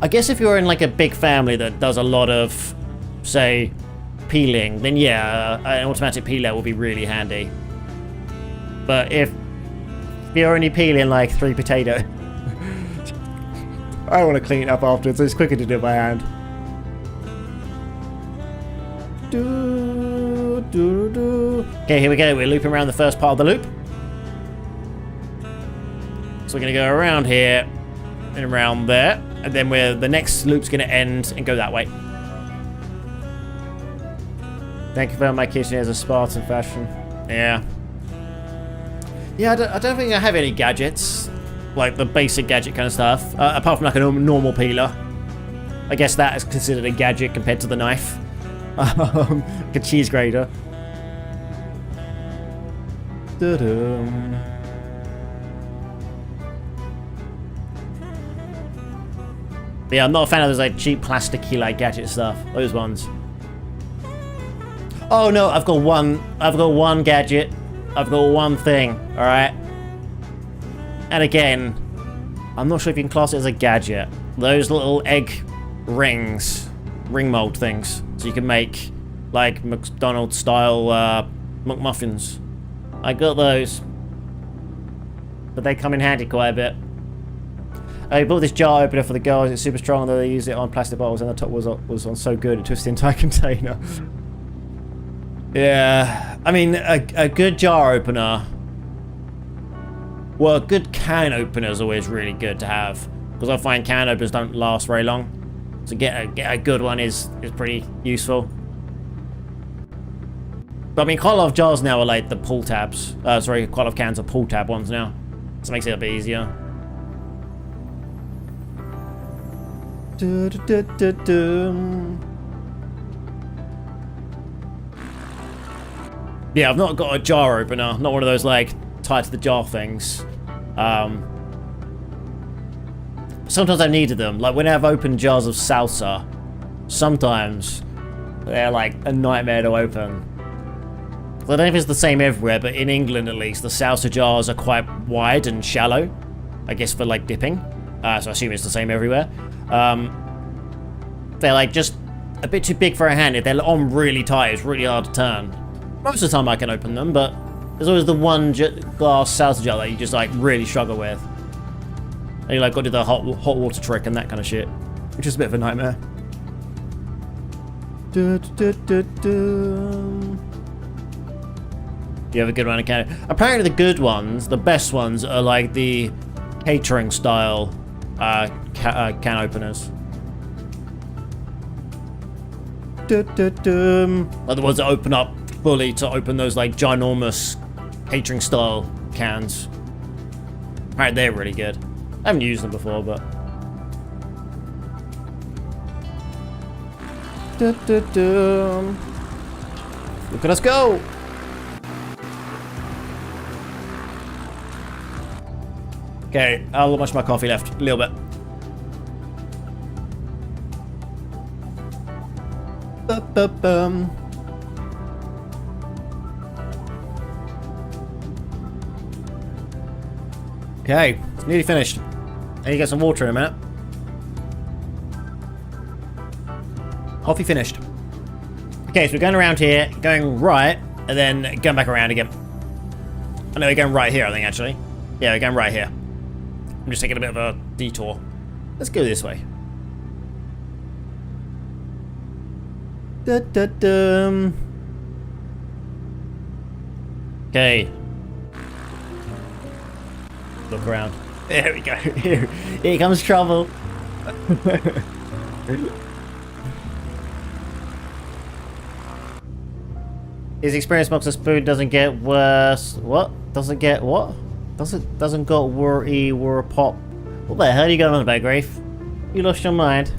I guess if you're in like a big family that does a lot of, say, peeling, then yeah, an automatic peeler will be really handy. But if you're only peeling like 3 potatoes, I want to clean it up afterwards, so it's quicker to do it by hand. Okay, here we go. We're looping around the first part of the loop. So we're going to go around here and around there. And then the next loop's going to end and go that way. Thank you for my kitchen as a Spartan fashion. Yeah. Yeah, I don't think I have any gadgets. Like the basic gadget kind of stuff. Apart from like a normal peeler. I guess that is considered a gadget compared to the knife. Like a cheese grater. But yeah, I'm not a fan of those like cheap plasticky like gadget stuff. Those ones. Oh no, I've got one gadget. I've got one thing, alright? And again, I'm not sure if you can class it as a gadget. Those little egg rings, ring mold things. So you can make like McDonald's style McMuffins. I got those. But they come in handy quite a bit. I bought this jar opener for the girls. It's super strong, although they use it on plastic bottles, and the top was on so good it twists the entire container. Yeah, I mean, a good jar opener. Well, a good can opener is always really good to have, because I find can openers don't last very long. So get a good one is pretty useful. But I mean, quite a lot of jars now are like the pull tabs. Sorry, quite a lot of cans are pull tab ones now. So it makes it a bit easier. Yeah, I've not got a jar opener. Not one of those like tied to the jar things. Sometimes I've needed them. Like when I've opened jars of salsa, sometimes they're like a nightmare to open. I don't know if it's the same everywhere, but in England at least, the salsa jars are quite wide and shallow. I guess for like dipping. So I assume it's the same everywhere. They're like just a bit too big for a hand. If they're on really tight, it's really hard to turn. Most of the time I can open them, but there's always the one glass salsa jar that you just like really struggle with. And you like got to do the hot water trick and that kind of shit, which is a bit of a nightmare. You have a good one, okay? Apparently the good ones, the best ones, are like the catering style can openers. Like the ones that open up fully to open those like ginormous catering style cans. Alright, they're really good. I haven't used them before, but look at us go! Okay, how much of my coffee left? A little bit. Okay, it's nearly finished. I need to get some water in a minute. Coffee finished. Okay, so we're going around here, going right, and then going back around again. I know we're going right here, I think, actually. Yeah, we're going right here. I'm just taking a bit of a detour. Let's go this way. Okay. Look around. There we go. Here comes trouble. His experience box of spoon doesn't get worse. What? Doesn't get what? Doesn't got worry pop. What the hell are you going on about, Grafe? You lost your mind.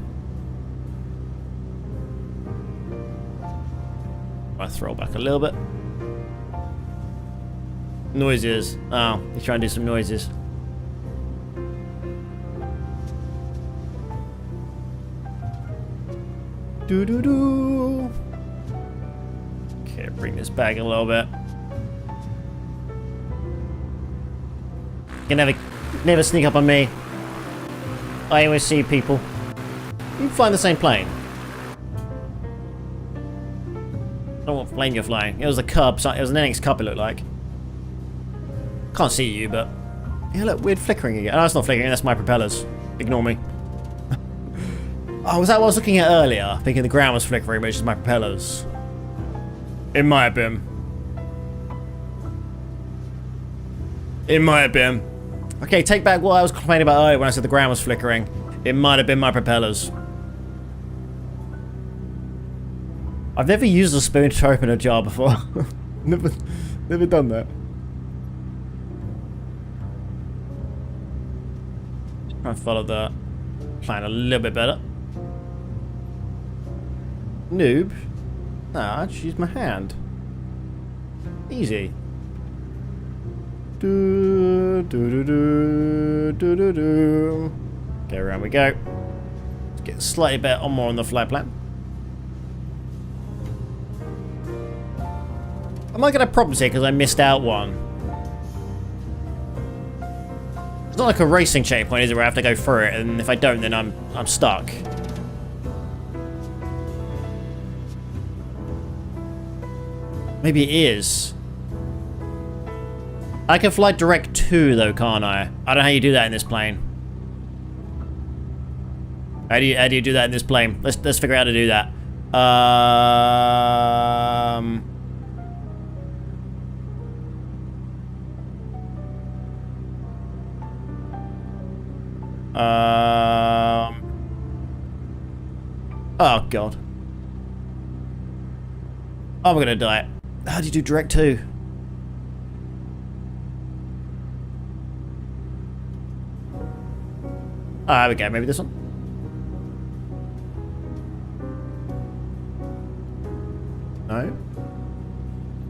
I throw back a little bit. Noises. Oh, he's trying to do some noises. Doo doo doo. Okay, bring this back a little bit. You can never sneak up on me. I always see people. You fly the same plane. I don't know what plane you're flying. It was a Cub. It was an NX Cub, it looked like. Can't see you, but... Yeah, look, weird flickering again. Oh, that's not flickering, that's my propellers. Ignore me. Oh, was that what I was looking at earlier? Thinking the ground was flickering, but it's just my propellers. It might have been. It might have been. Okay, take back what I was complaining about earlier when I said the ground was flickering. It might have been my propellers. I've never used a spoon to open a jar before. never done that. Try and follow the plan a little bit better. Noob. Nah, I just use my hand. Easy. Do do do do do do do. Okay, around we go. Let's get slightly better on more on the flight plan. I might get a problems here because I missed out one. It's not like a racing checkpoint, is it? Where I have to go through it, and if I don't, then I'm stuck. Maybe it is. I can fly direct to, though, can't I? I don't know how you do that in this plane. How do you do that in this plane? Let's figure out how to do that. Oh god. Oh, we're gonna die. How do you do direct to? Ah, there we go. Maybe this one. No.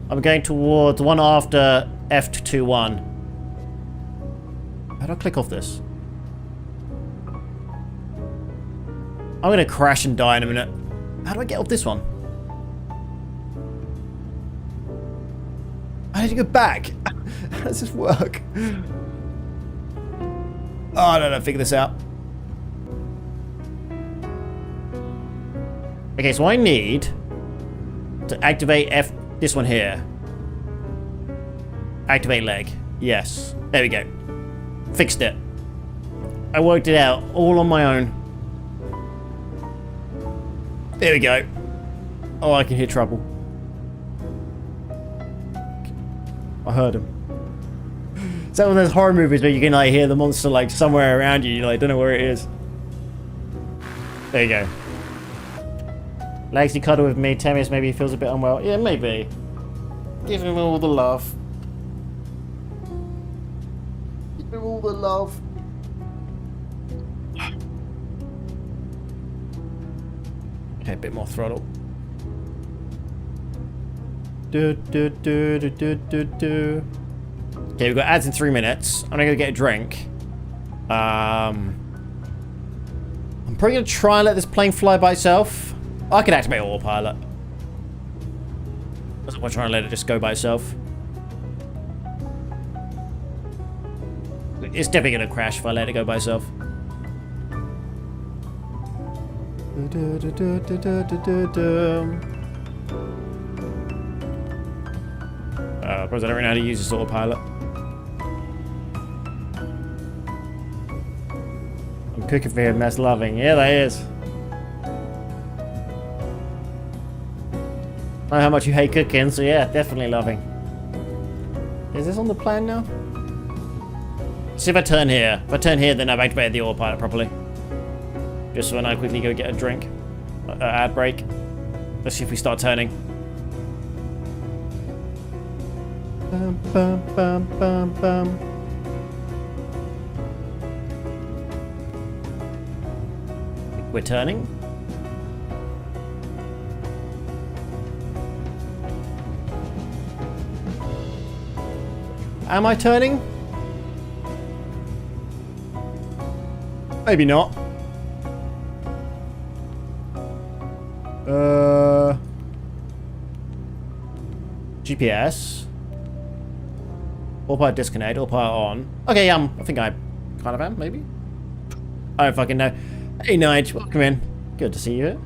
I'm going towards the one after F21. How do I click off this? I'm gonna crash and die in a minute. How do I get off this one? I need to go back. How does this work? Oh, I don't know. Figure this out. Okay, so I need to activate this one here. Activate leg. Yes. There we go. Fixed it. I worked it out all on my own. There we go. Oh, I can hear trouble. I heard him. Is that one of those horror movies where you can like hear the monster like somewhere around you, you like don't know where it is? There you go. Legacy cuddle with me. Temius maybe he feels a bit unwell. Yeah, maybe. Give him all the love. Give him all the love. Okay, a bit more throttle. Do do do do do do do. Okay, we've got ads in 3 minutes. I'm gonna go get a drink. I'm probably gonna try and let this plane fly by itself. I can activate autopilot. I don't want to try and let it just go by itself. It's definitely gonna crash if I let it go by itself. Because I don't really know how to use this autopilot. I'm cooking for him, that's loving. Yeah, that is. I know how much you hate cooking, so yeah, definitely loving. Is this on the plan now? See if I turn here. If I turn here, then I've activated the autopilot properly. Just when I quickly go get a drink. Ad break. Let's see if we start turning. Bum, bum, bum, bum, bum. We're turning. Am I turning? Maybe not. GPS. Autopilot disconnect, autopilot on. Okay, I think I kind of am, maybe? I don't fucking know. Hey, Nige, welcome in. Good to see you here.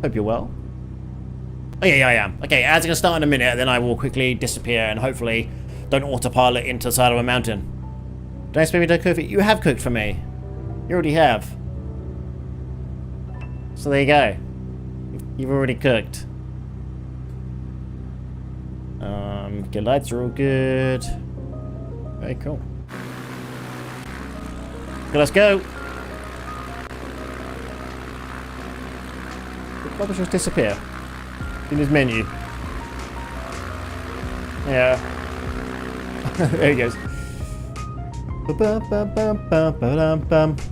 Hope you're well. Okay, yeah, I am. Okay, ads are gonna start in a minute, then I will quickly disappear and hopefully don't autopilot into the side of a mountain. Don't expect me to cook for you. You have cooked for me. You already have. So there you go. You've already cooked. Okay, lights are all good. Very cool. Okay, let's go. Why does it just disappear? In his menu. Yeah. There he goes.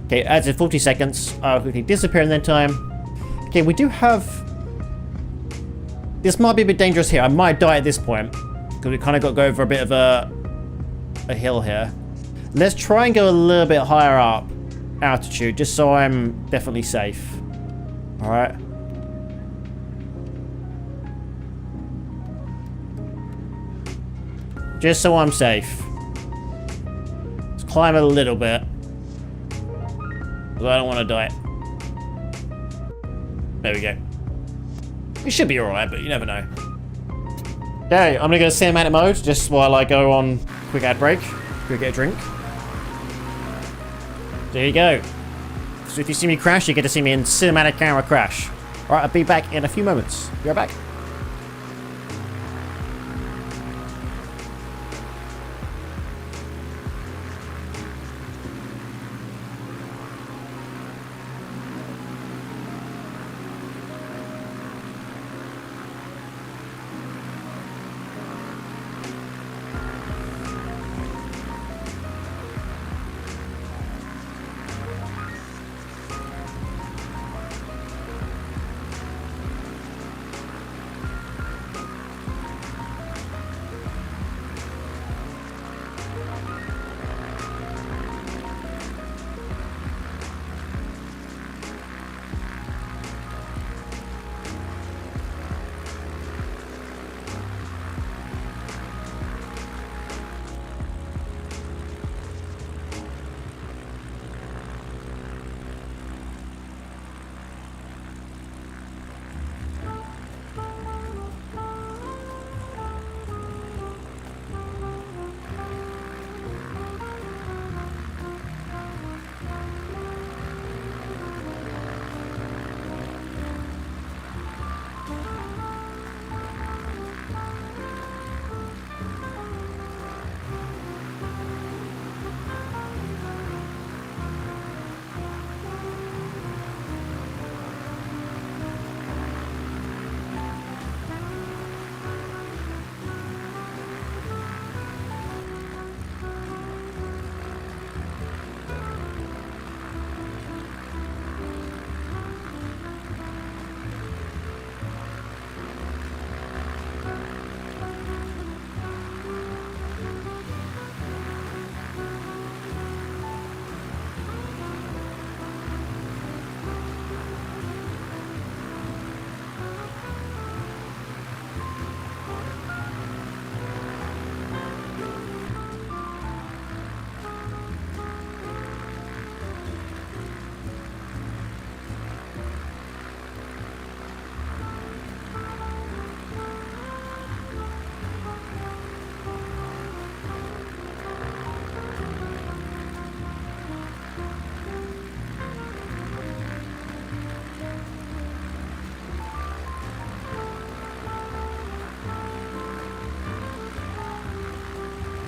Okay, adds in 40 seconds. I'll quickly disappear in that time. Okay, we do have... This might be a bit dangerous here. I might die at this point. Because we kind of got to go over a bit of a hill here. Let's try and go a little bit higher up altitude, just so I'm definitely safe. Alright. Just so I'm safe. Let's climb a little bit. Because I don't want to die. There we go. It should be alright, but you never know. Okay, I'm going to go cinematic mode, just while I go on quick ad break. Go get a drink. There you go. So if you see me crash, you get to see me in cinematic camera crash. Alright, I'll be back in a few moments. Be right back.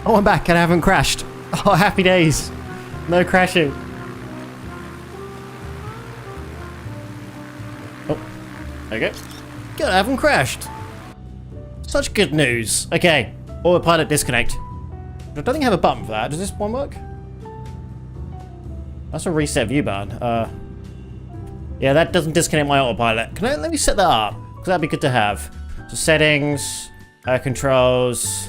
Oh, I'm back and I haven't crashed. Oh, happy days. No crashing. Oh, there we go. Good, I haven't crashed. Such good news. Okay, autopilot disconnect. I don't think I have a button for that. Does this one work? That's a reset view button. Yeah, that doesn't disconnect my autopilot. Let me set that up, because that'd be good to have. So settings, controls,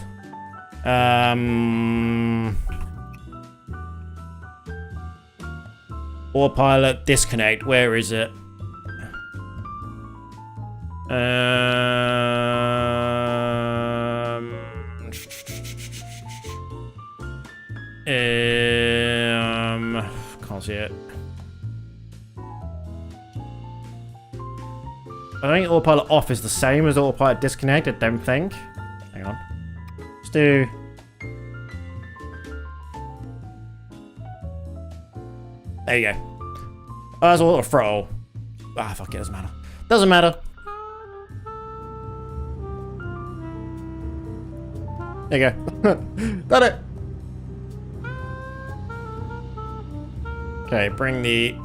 autopilot disconnect. Where is it? Can't see it. I think autopilot off is the same as autopilot disconnect. I don't think. Hang on. Let's do. There you go. Oh, that's auto throttle. Ah, fuck it, doesn't matter. Doesn't matter. There you go. Done it. Okay, bring the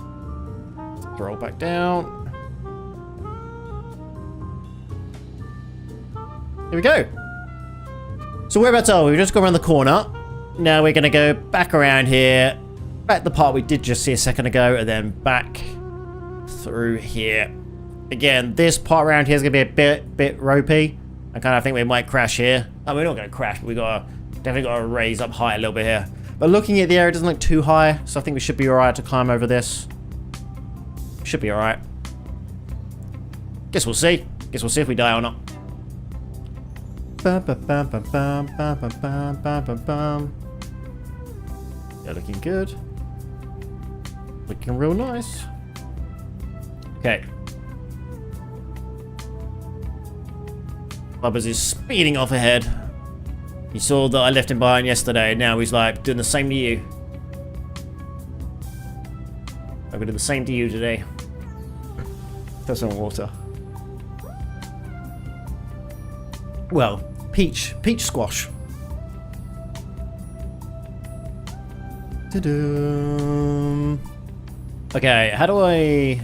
roll back down. Here we go. So whereabouts are we? We've just gone around the corner. Now we're going to go back around here. Back the part we did just see a second ago. And then back through here. Again, this part around here is going to be a bit ropey. I kind of think we might crash here. Oh, we're not going to crash, but we definitely got to raise up high a little bit here. But looking at the area, it doesn't look too high. So I think we should be alright to climb over this. Should be alright. Guess we'll see. Guess we'll see if we die or not. They're looking good. Looking real nice. Okay. Bubbers is speeding off ahead. He saw that I left him behind yesterday, and now he's like doing the same to you. I'm gonna do the same to you today. There's some water. Well, peach squash. Ta-dum. Okay, how do I...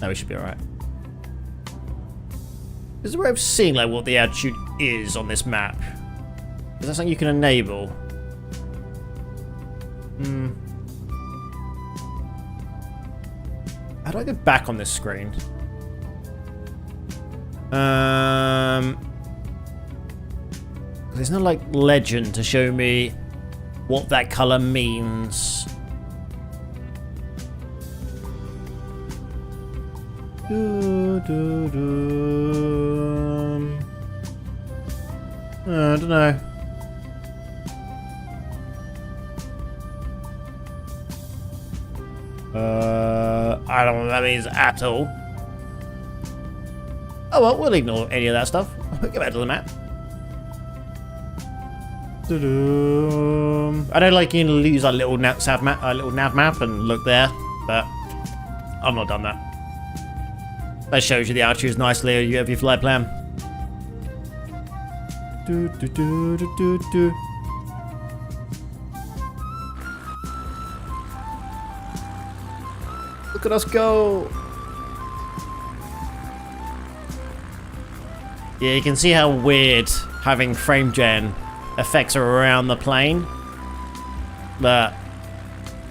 No, we should be alright. Is there a way of seeing like what the altitude is on this map? Is that something you can enable? How do I go back on this screen? There's no like legend to show me what that color means. I don't know. I don't know what that means at all. Oh well, we'll ignore any of that stuff. We'll get back to the map. I don't like you to lose our little nav map and look there, but I've not done that. That shows you the altitudes nicely if you have your flight plan. Look at us go! Yeah, you can see how weird having frame gen effects are around the plane. But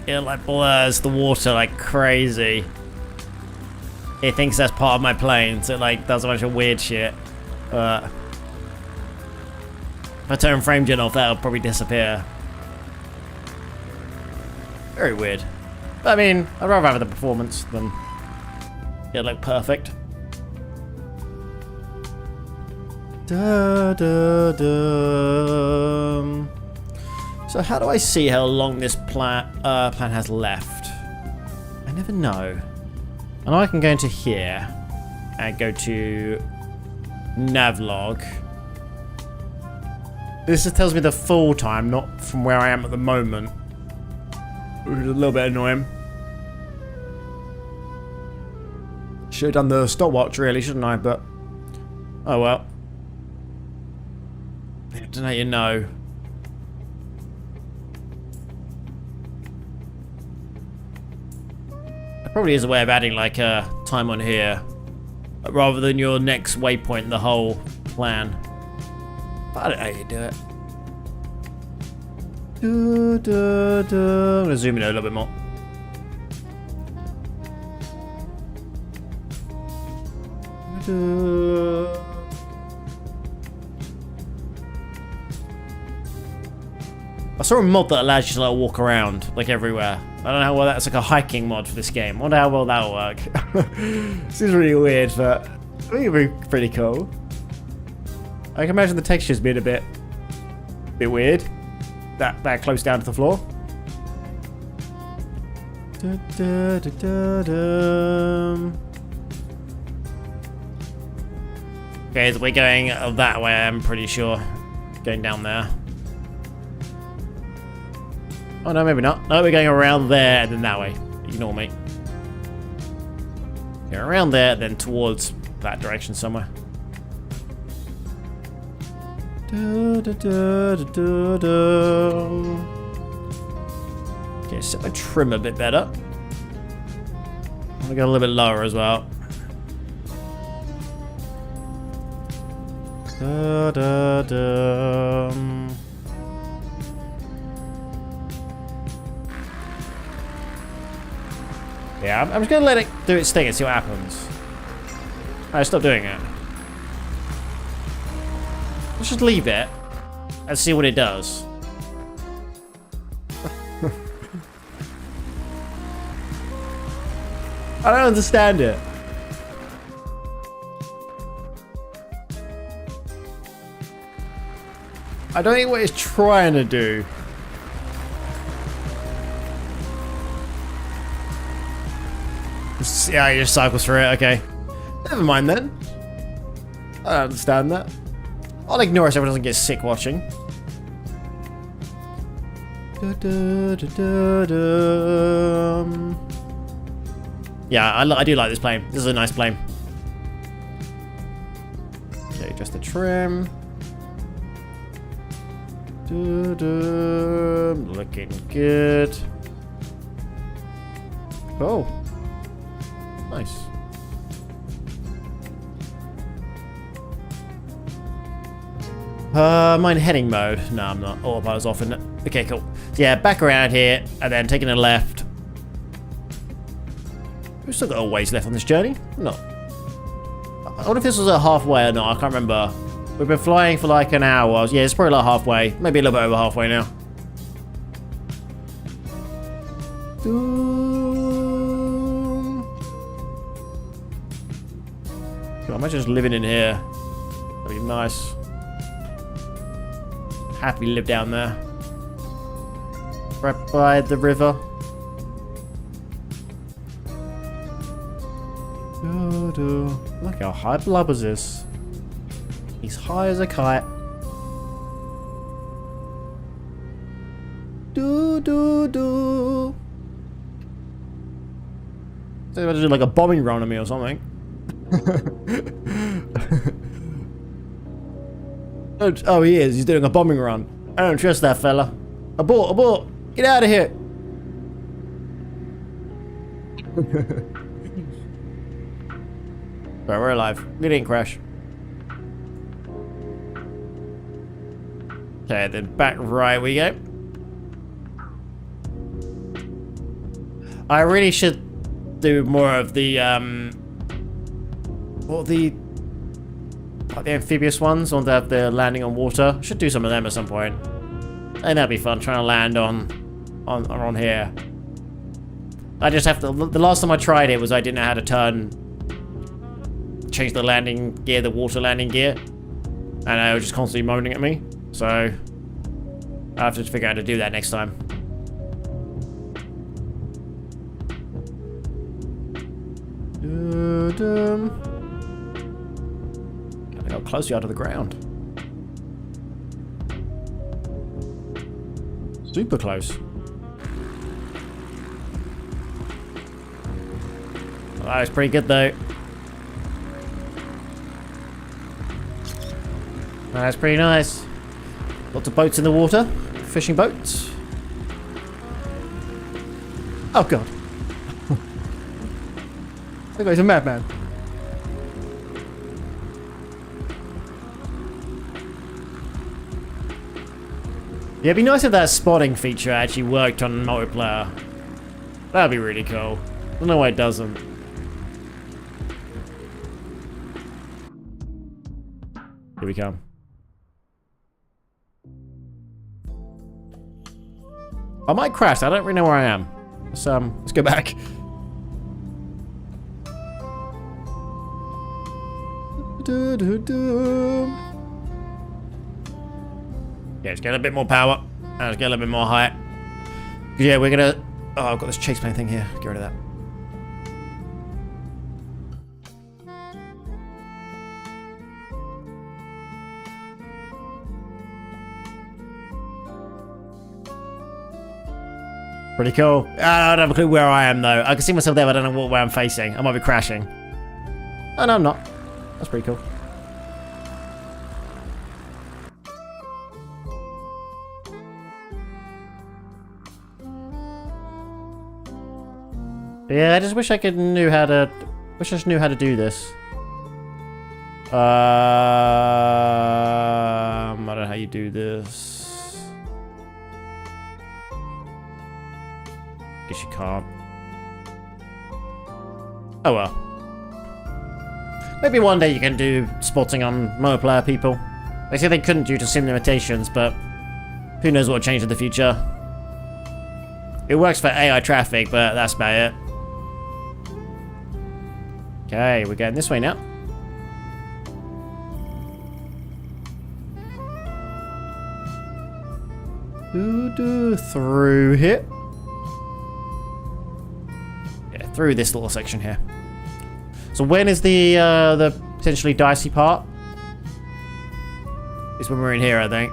it like blurs the water like crazy. It thinks that's part of my plane, so it like does a bunch of weird shit. But if I turn frame gen off, that'll probably disappear. Very weird. But I mean, I'd rather have the performance than it look perfect. Da, da, da. So how do I see how long this plan has left? I never know. I know I can go into here and go to navlog. This just tells me the full time, not from where I am at the moment. Which is a little bit annoying. Should have done the stopwatch really, shouldn't I? But oh well. I don't know, you know. There probably is a way of adding like a time on here rather than your next waypoint in the whole plan. But I don't know how you do it. I'm gonna zoom in a little bit more. I saw a mod that allows you to like walk around like everywhere. I don't know how well that's like a hiking mod for this game. I wonder how well that'll work. Seems really weird, but I think it'd be pretty cool. I can imagine the textures being a bit weird. That close down to the floor. Okay, so we're going that way, I'm pretty sure. Going down there. Oh no, maybe not. No, we're going around there and then that way. Ignore me. Go around there, then towards that direction somewhere. Okay, set my trim a bit better. I'll go a little bit lower as well. Yeah, I'm just gonna let it do its thing and see what happens. Alright, stop doing it. Let's just leave it and see what it does. I don't understand it. I don't know what it's trying to do. Yeah, he just cycles through it, okay. Never mind then. I don't understand that. I'll ignore it so everyone doesn't get sick watching. Yeah, I do like this plane. This is a nice plane. Okay, just the trim. Looking good. Oh. Nice. Mine heading mode. No, I'm not. Autopilot's off, isn't it? Okay, cool. So yeah, back around here, and then taking a left. We've still got a ways left on this journey. No. I wonder if this was a halfway or not. I can't remember. We've been flying for like an hour. Yeah, it's probably like halfway. Maybe a little bit over halfway now. God, I'm just living in here. That'd be nice. Happy to live down there. Right by the river. Look how high Blubbers is. He's high as a kite. Do. They're about to do like a bombing run on me or something. Oh, he is. He's doing a bombing run. I don't trust that fella. Abort, abort. Get out of here. Right, we're alive. We didn't crash. Okay, then back right we go. I really should do more of the like the amphibious ones, ones that have the landing on water. I should do some of them at some point. And that'd be fun, trying to land on here. I just have to. The last time I tried it was I didn't know how to change the landing gear, the water landing gear, and it was just constantly moaning at me. So I have to figure out how to do that next time. Look how close you are to the ground. Super close. Oh, that's pretty good though. That's pretty nice. Lots of boats in the water. Fishing boats. Oh god. That guy's a madman. Yeah, it'd be nice if that spotting feature actually worked on multiplayer. That'd be really cool. I don't know why it doesn't. Here we come. I might crash. I don't really know where I am. Let's go back. Yeah, let's get a bit more power. And let's get a little bit more height. Yeah, we're gonna. Oh, I've got this chase plane thing here. Get rid of that. Pretty cool. I don't have a clue where I am though. I can see myself there, but I don't know where I'm facing. I might be crashing. Oh no, I'm not. That's pretty cool. Yeah, I just wish I could knew how to. Wish I just knew how to do this. I don't know how you do this. Guess you can't. Oh well. Maybe one day you can do spotting on monoplayer people. They say they couldn't due to sim limitations, but who knows what will change in the future. It works for AI traffic, but that's about it. Okay, we're going this way now. Through here. Yeah, through this little section here. So when is the potentially dicey part? It's when we're in here, I think.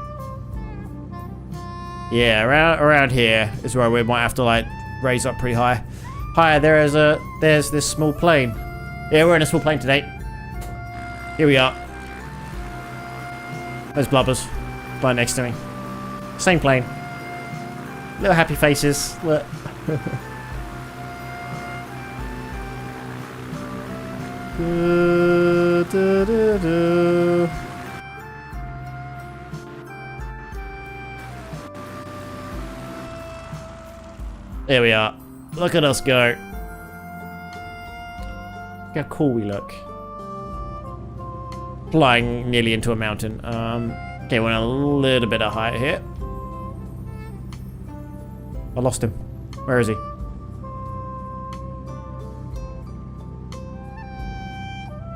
Yeah, around here is where we might have to like raise up pretty high. Hi, there's this small plane. Yeah, we're in a small plane today. Here we are. There's Blubbers flying next to me. Same plane. Little happy faces. Look. There we are. Look at us go. Look how cool we look. Flying nearly into a mountain. Okay, we're in a little bit of height here. I lost him. Where is he?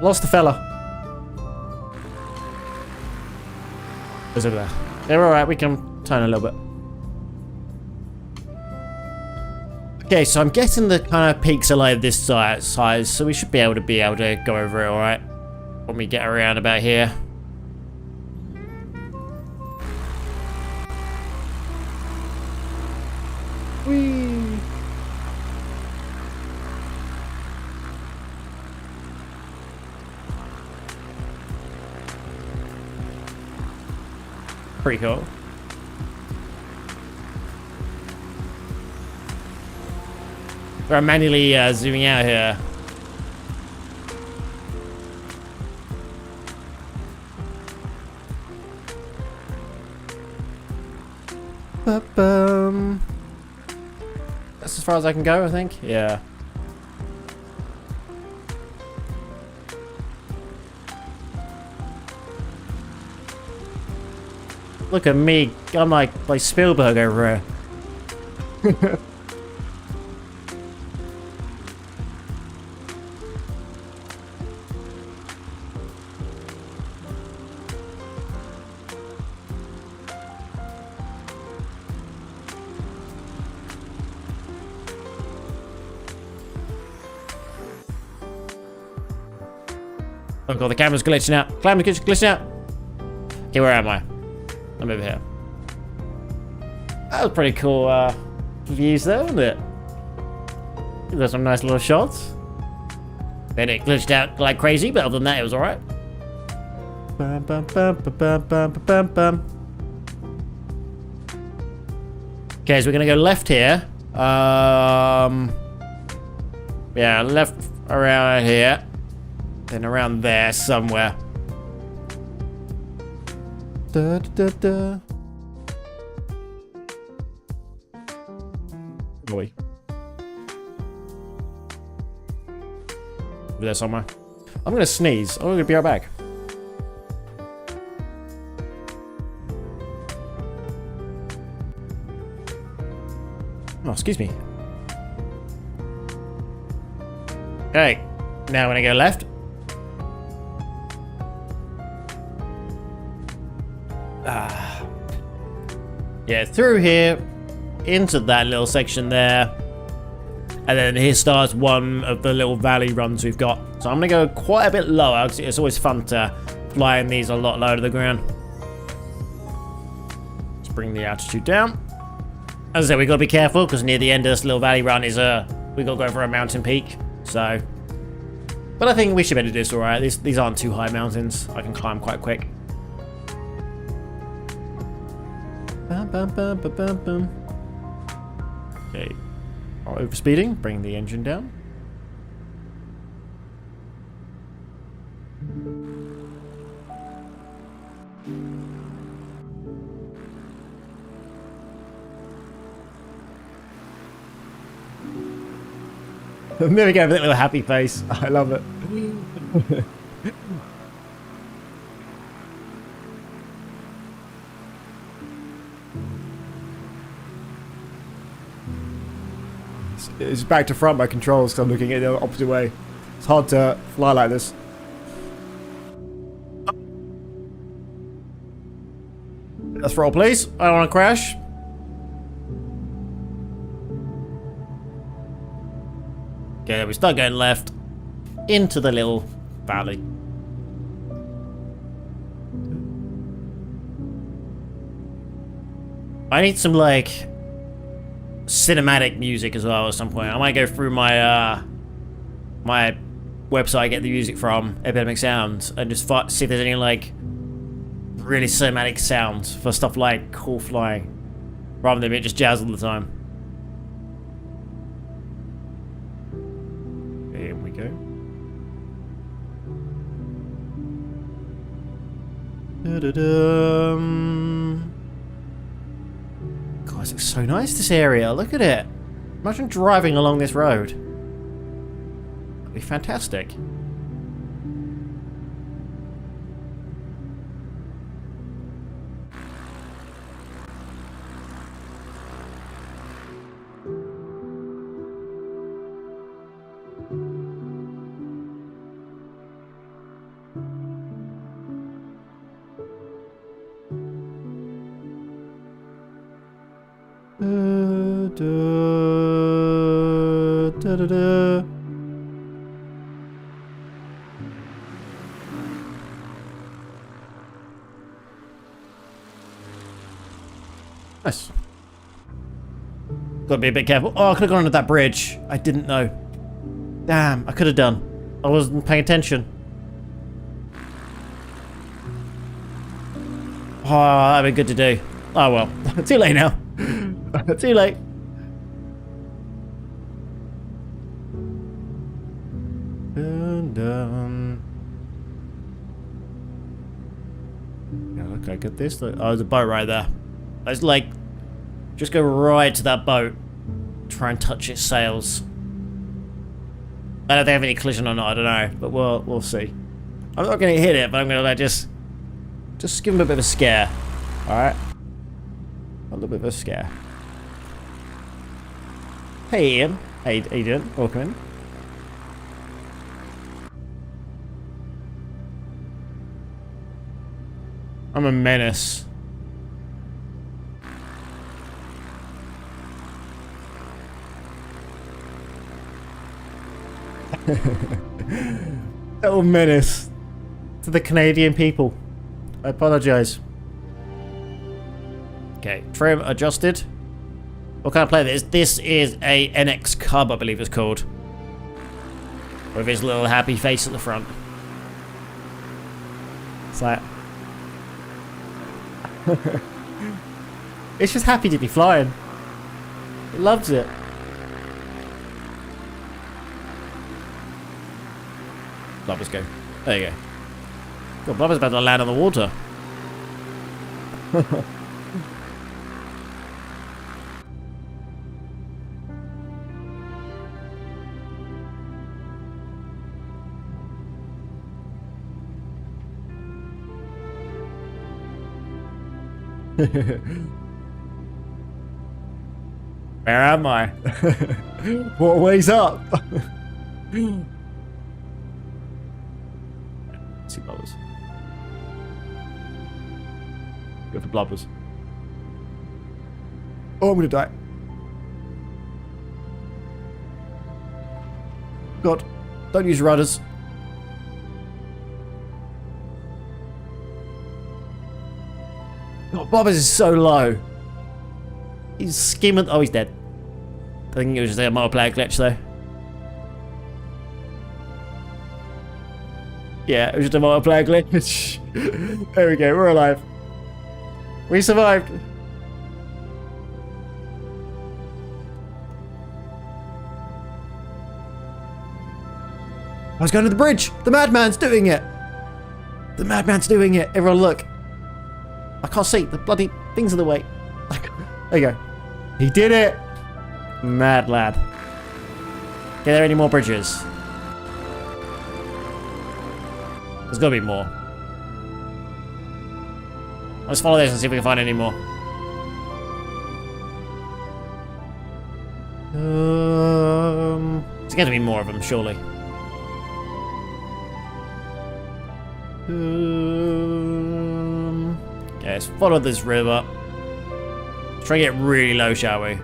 Lost the fella. He's over there. They're alright, we can turn a little bit. Okay, so I'm guessing the kind of peaks are like this size, so we should be able to go over it alright when we get around about here. Whee! Pretty cool. We're manually zooming out here. That's as far as I can go, I think. Yeah. Look at me. I'm like Spielberg over here. Oh god, the camera's glitching out. Camera's glitching out. Okay, where am I? I'm over here. That was pretty cool views there, wasn't it? There's some nice little shots. Then it glitched out like crazy, but other than that, it was alright. Bum, bum, bum, bum, bum, bum, bum. Okay, so we're gonna go left here. Yeah, left around here. Then around there somewhere. Da, da, da. Boy. Over there somewhere. I'm gonna sneeze. I'm gonna be right back. Oh, excuse me. Okay, now I'm gonna go left. Yeah, through here, into that little section there, and then here starts one of the little valley runs we've got. So I'm gonna go quite a bit lower, because it's always fun to fly in these a lot lower to the ground. Let's bring the altitude down. As I said, we've got to be careful, because near the end of this little valley run is we've got to go over a mountain peak, so... But I think we should be able to do this alright. These aren't too high mountains. I can climb quite quick. Bum, bum, bum, bum, bum, bum. Okay. Overspeeding, bring the engine down. There we go, with a little happy face. I love it. It's back to front by controls, because I'm looking at it the opposite way. It's hard to fly like this. Let's throttle, please. I don't want to crash. Okay, we start going left into the little valley. I need some, like, cinematic music as well at some point. I might go through my my website, get the music from Epidemic Sounds, and just see if there's any, like, really cinematic sounds for stuff like cool flying, rather than being just jazz all the time. Here we go. God, it looks so nice, this area. Look at it. Imagine driving along this road. That'd be fantastic. Nice. Gotta be a bit careful. Oh, I could have gone under that bridge. I didn't know. Damn, I could have done. I wasn't paying attention. Oh, that'd be good to do. Oh well. Too late now. Too late. And yeah, look, I get this. Oh, there's a boat right there. Let's, like, just go right to that boat. Try and touch its sails. I don't know if they have any collision or not, I don't know. But we'll see. I'm not going to hit it, but I'm going to, like, just give him a bit of a scare. Alright? A little bit of a scare. Hey, Ian. How you doing? Welcome in. I'm a menace. Little menace to the Canadian people. I apologize. Okay, trim adjusted. What kind of plane is this? This is a NX Cub, I believe it's called. With his little happy face at the front. It's like... it's just happy to be flying. It loves it. Blubbers go. There you go. God, Blubber's about to land on the water. Where am I? What way's up? See blubbers. Go for blubbers. Oh, I'm gonna die. God, don't use rudders. God, Blubbers is so low. He's skimming. Oh, he's dead. I think it was just a multiplayer glitch, though. Yeah, it was just a multiplayer glitch. There we go, we're alive. We survived. was going to the bridge. The madman's doing it. The madman's doing it. Everyone look. I can't see. The bloody thing's in the way. There you go. He did it. Mad lad. Are there any more bridges? There's got to be more. Let's follow this and see if we can find any more. There's going to be more of them, surely. Okay, let's follow this river. Let's try to get really low, shall we?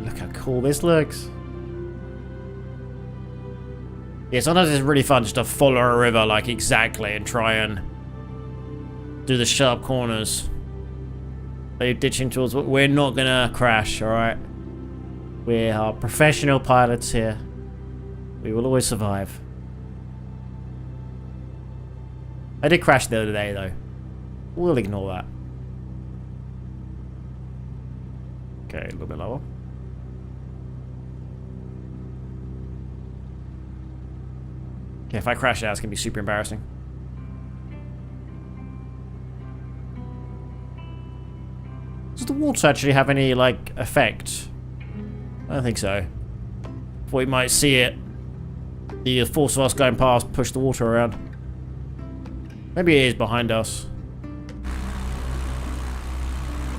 Look how cool this looks. Yeah, sometimes it's really fun just to follow a river, like, exactly, and try and do the sharp corners. They're ditching towards... We're not gonna crash, alright? We are professional pilots here. We will always survive. I did crash the other day, though. We'll ignore that. Okay, a little bit lower. Okay, if I crash out, it's gonna be super embarrassing. Does the water actually have any, like, effect? I don't think so. Thought we might see it. The force of us going past push the water around. Maybe it is behind us.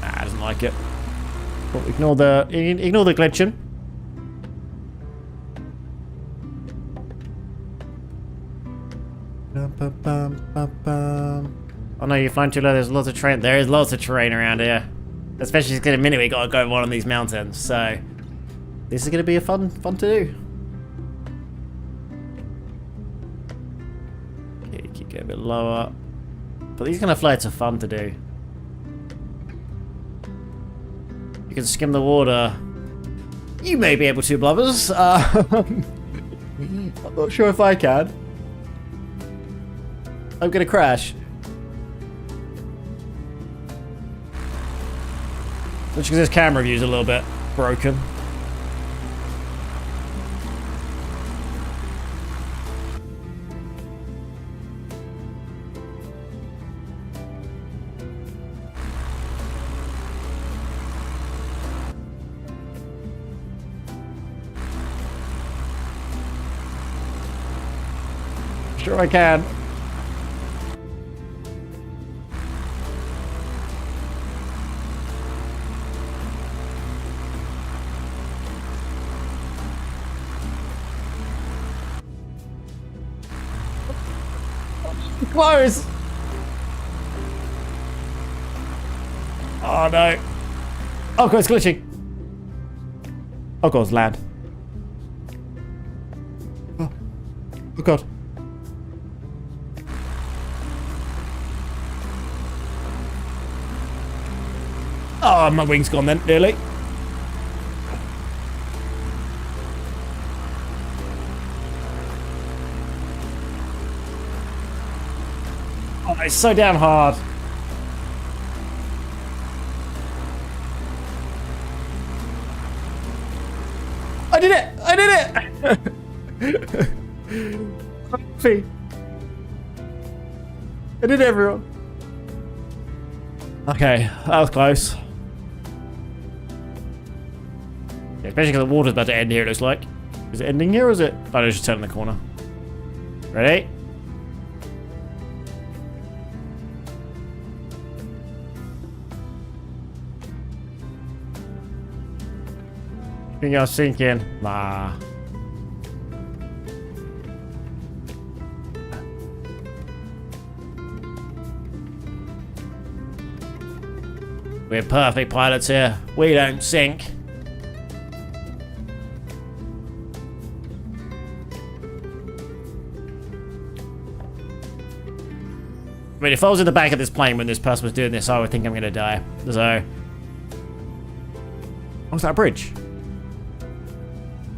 Nah, I doesn't like it. But ignore the glitching. Oh no, you're flying too low. There's lots of terrain. There is lots of terrain around here. Especially in a minute we gotta go one of these mountains. So this is gonna be a fun to do. Okay, keep getting a bit lower. But these kind of flights are fun to do. You can skim the water. You may be able to, blubbers. I'm not sure if I can. I'm gonna crash. Which because this camera view's a little bit broken. Sure I can. Close! Oh no. Oh god, it's glitching. Oh god, it's land. Oh god. Oh, my wing's gone then, nearly. Oh, it's so damn hard. I did it! I did it! I did it, everyone. Okay, that was close. Yeah, especially because the water's about to end here, it looks like. Is it ending here or is it? Oh, no, it's just turning the corner. Ready? I think I'll sink in. Nah. We're perfect pilots here. We don't sink. I mean, if I was in the back of this plane when this person was doing this, I would think I'm gonna die. So, what's that bridge?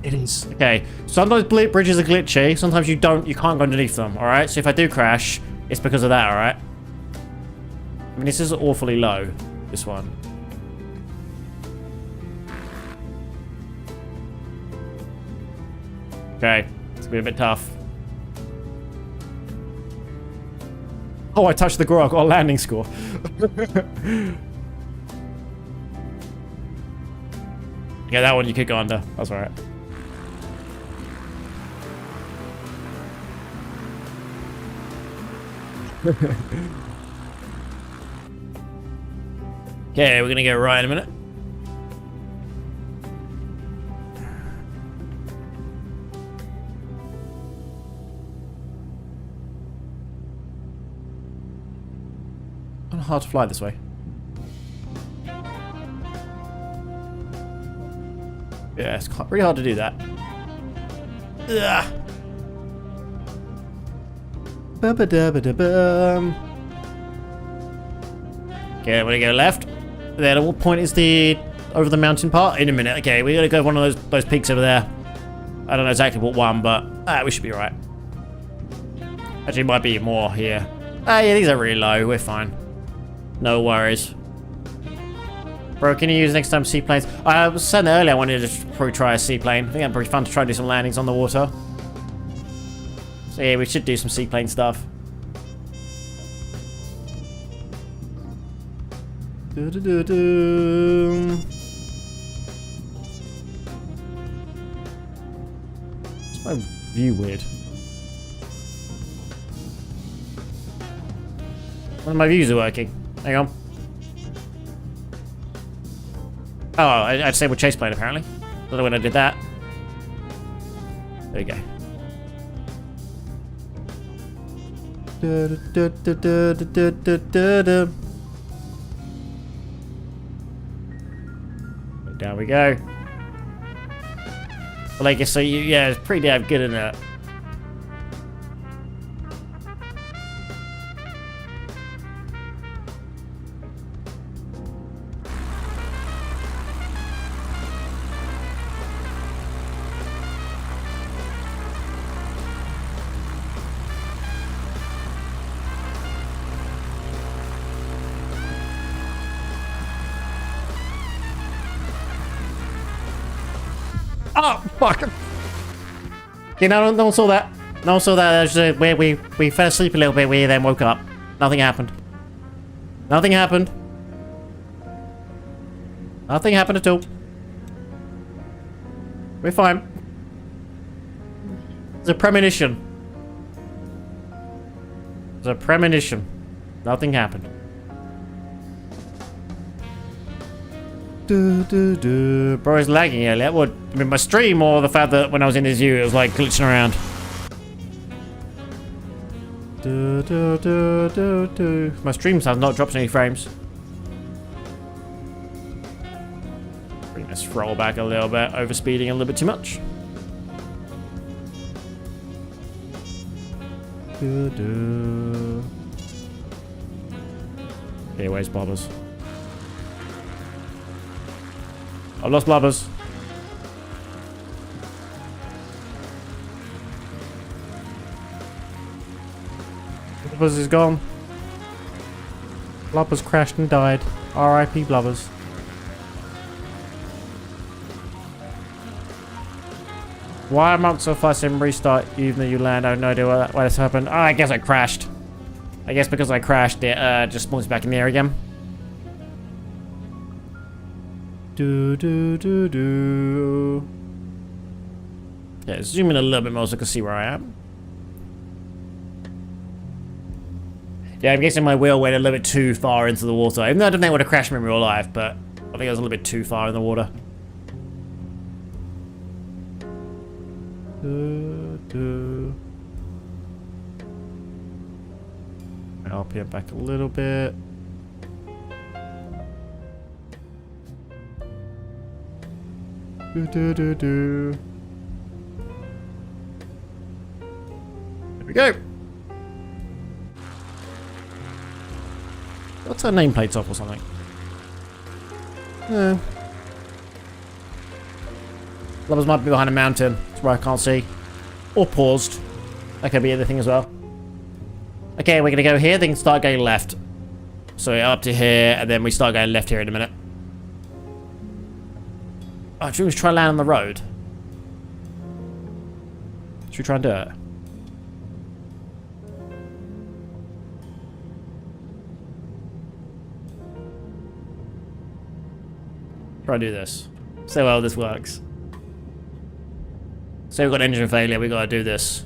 It is. Okay, sometimes bridges are glitchy. Sometimes you can't go underneath them. All right. So if I do crash, it's because of that. All right. I mean, this is awfully low, this one. Okay, it's gonna be a bit tough. Oh, I touched the grow, I got a landing score. Yeah, that one you could go under. That's alright. Okay, we're gonna go right in a minute. Kind of hard to fly this way. Yeah, it's really hard to do that. Ugh. Ba-ba-da-ba-da-bum. Okay, we're gonna go left. Then at what point is the over the mountain part? In a minute. Okay, we're gonna go one of those peaks over there. I don't know exactly what one, but we should be right. Actually, it might be more here. Yeah, these are really low. We're fine. No worries. Bro, can you use next time seaplanes? I was saying earlier I wanted to probably try a seaplane. I think that'd be pretty fun to try to do some landings on the water. So yeah, we should do some seaplane stuff. Do-do-do-do. What's my view weird? One of my views are working. Hang on. Oh, I disabled chase plane apparently. Don't know when I did that. There we go. Down we go. Well, I guess so. Yeah, it's pretty damn good in it. Oh, fuck. Okay, no one saw that. No one saw that. Just, where we fell asleep a little bit, we then woke up. Nothing happened. Nothing happened. Nothing happened at all. We're fine. It's a premonition. It's a premonition. Nothing happened. Bro, it's lagging earlier. What? I mean, my stream or the fact that when I was in this view, it was like glitching around. My stream has not dropped any frames. Bring this throttle back a little bit, overspeeding a little bit too much. Okay, where's Bobbers? I've lost Blubbers. Blubbers is gone. Blubbers crashed and died. R.I.P. Blubbers. Why am I so fast and restart even though you land? I have no idea why this happened. Oh, I guess I crashed. I guess because I crashed, it just spawns back in the air again. Do. Yeah, zoom in a little bit more so I can see where I am. Yeah, I'm guessing my wheel went a little bit too far into the water. Even though I don't think it would have crashed me in real life, but I think it was a little bit too far in the water. RPM back a little bit. There we go. What's her nameplates off or something? Lovers might be behind a mountain. That's where I can't see. Or paused. That could be the thing as well. Okay, we're gonna go here, then start going left. So we're up to here, and then we start going left here in a minute. Oh, should we try and land on the road? Should we try and do it? Try and do this. So well this works. So we've got engine failure, we gotta do this.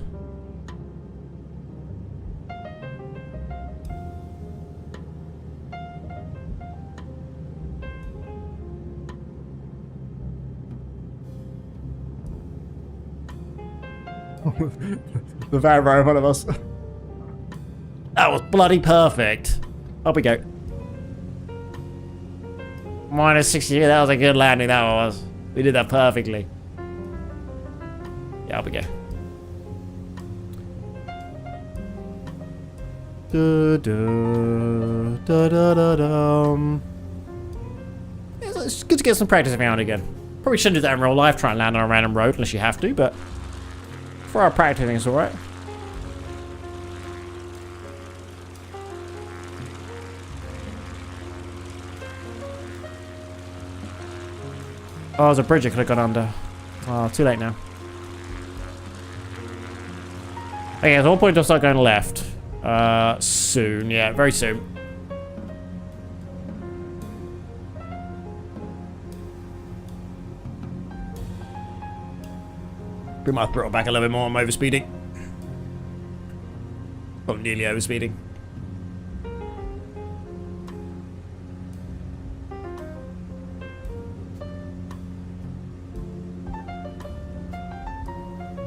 The van right in front of us. That was bloody perfect. Up we go. Minus 60, that was a good landing, that was. We did that perfectly. Yeah, up we go. It's good to get some practice every now and again. Probably shouldn't do that in real life, try and land on a random road unless you have to, but for our practicing, it's alright. Oh, there's a bridge I could have gone under. Oh, too late now. Okay, so one point I'll start going left. Soon. Yeah, very soon. Bring my throttle back a little bit more. I'm overspeeding. Oh, nearly overspeeding.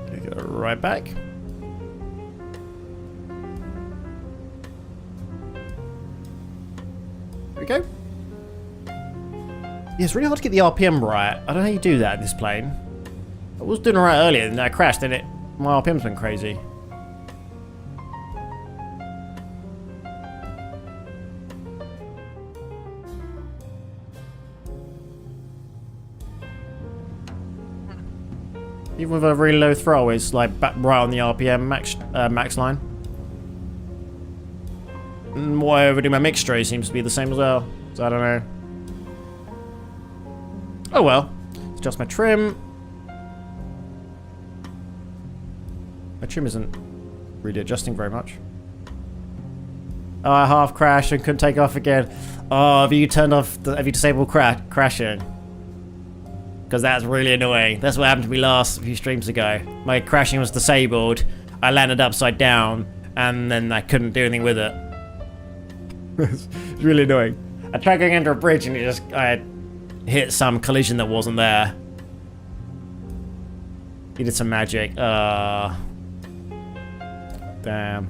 Okay, go right back. There we go. Yeah, it's really hard to get the RPM right. I don't know how you do that in this plane. I was doing alright earlier, and then I crashed, and my RPM's been crazy. Even with a really low throttle, it's like back right on the RPM max line. And whatever I do my mixture seems to be the same as well. So I don't know. Oh well. Adjust my trim. My trim isn't really adjusting very much. Oh, I half crashed and couldn't take off again. Oh, have you turned off, have you disabled crashing? Because that's really annoying. That's what happened to me last few streams ago. My crashing was disabled. I landed upside down and then I couldn't do anything with it. It's really annoying. I tried going under a bridge and I hit some collision that wasn't there. He did some magic. Damn.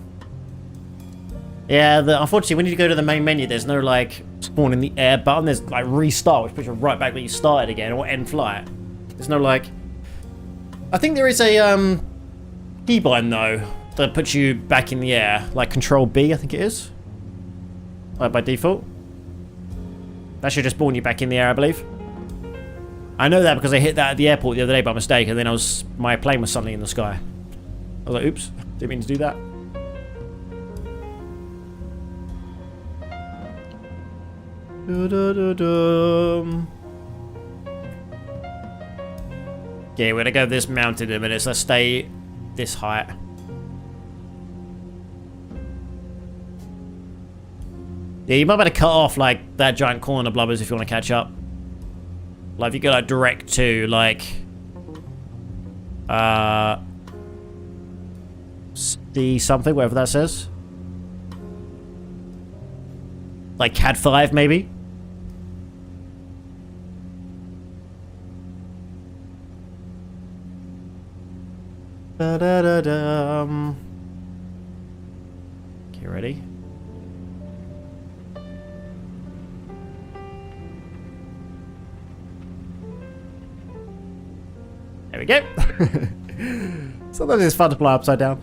Yeah, unfortunately, when you go to the main menu, there's no, like, spawn in the air button. There's, like, restart, which puts you right back where you started again, or end flight. There's no, like... I think there is a, keybind, though, that puts you back in the air. Like, Control B, I think it is. Like, by default. That should just spawn you back in the air, I believe. I know that because I hit that at the airport the other day by mistake, and then my plane was suddenly in the sky. I was like, oops, didn't mean to do that. Okay, we're gonna go this mountain in a minute, so let's stay this height. Yeah, you might better cut off like that giant corner blubbers if you want to catch up. Like if you go like direct to like C something, whatever that says. Like CAD 5 maybe? Da-da-da-dum. Okay, ready? There we go. Sometimes it's fun to fly upside down.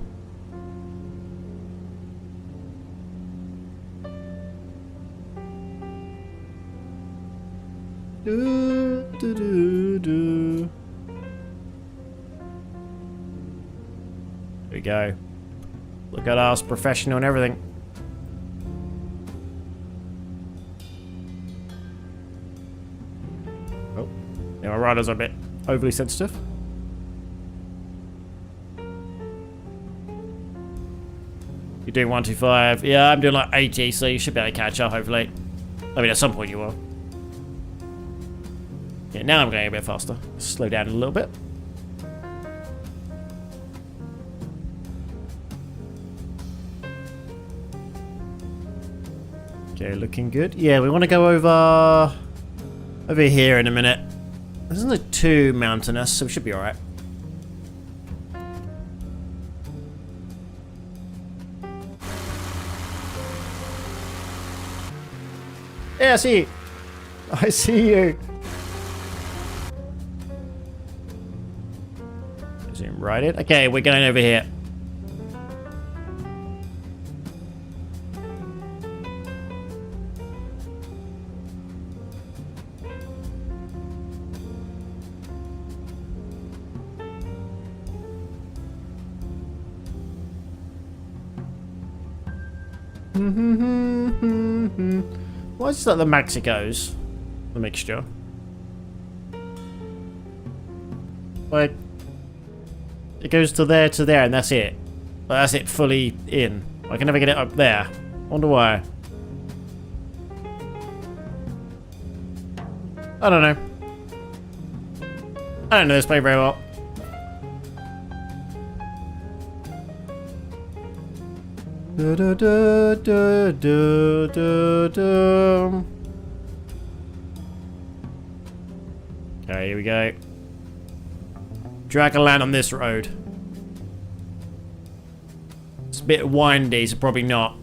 Do, do, do, do. There we go. Look at us, professional and everything. Yeah, my riders are a bit overly sensitive. You're doing 125. Yeah, I'm doing like 80, so you should be able to catch up, hopefully. I mean, at some point you will. Yeah, now I'm going a bit faster. Slow down a little bit. Okay, looking good. Yeah, we want to go over here in a minute. This isn't too mountainous, so we should be alright. Yeah, I see you. I see you. Zoom right in. Okay, we're going over here. Why is that the Mexico's? The mixture. Like, it goes to there, and that's it. But that's it fully in. I can never get it up there. Wonder why. I don't know. I don't know this play very well. Da, da, da, da, da, da, da. Okay, here we go. Drag a land on this road. It's a bit windy, so probably not.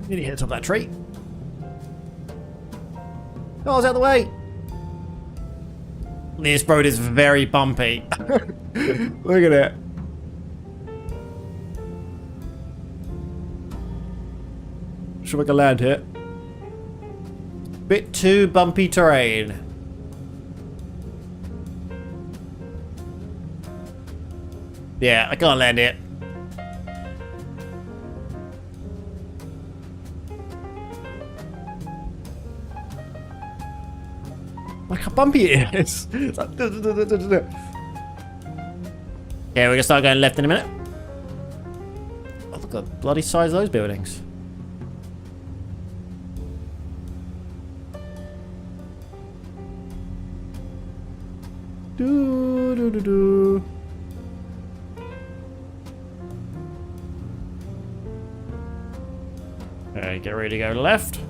Nearly hit the top of that tree. Oh, it's out of the way. This road is very bumpy. Look at it. Should we land here? Bit too bumpy terrain. Yeah, I can't land it. Look how bumpy it is. It's like, Okay, we're gonna start going left in a minute. Oh, look at the bloody size of those buildings. do, do, do, do. Okay, get ready to go left.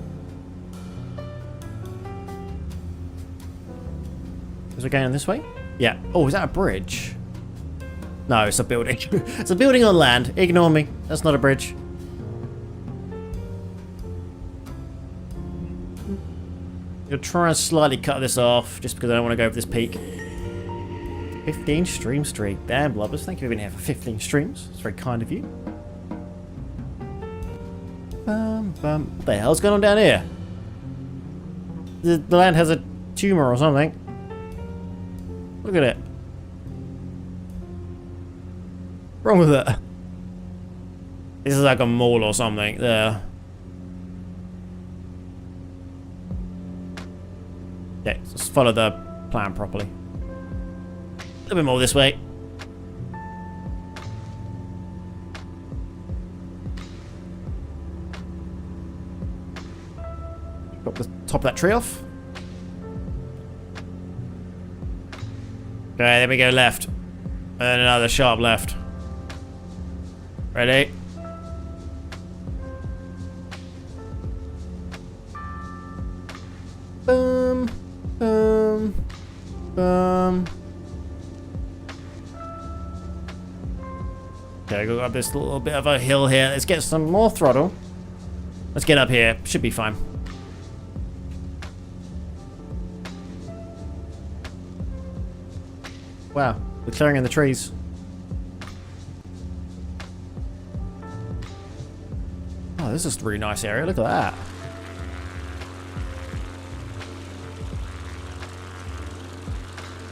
Is it going this way? Yeah. Oh, is that a bridge? No, it's a building. It's a building on land. Ignore me. That's not a bridge. I'll try and slightly cut this off, just because I don't want to go over this peak. 15 stream streak. Damn, Blubbers. Thank you for being here for 15 streams. It's very kind of you. What the hell's going on down here? The land has a tumor or something. Look at it. What's wrong with it? This is like a mall or something there. Okay, let's follow the plan properly. A little bit more this way. Got the top of that tree off. Okay, then we go left. And another sharp left. Ready? Boom. Boom. Boom. Okay, go up this little bit of a hill here. Let's get some more throttle. Let's get up here. Should be fine. Wow, we're clearing in the trees. Oh, this is a really nice area. Look at that.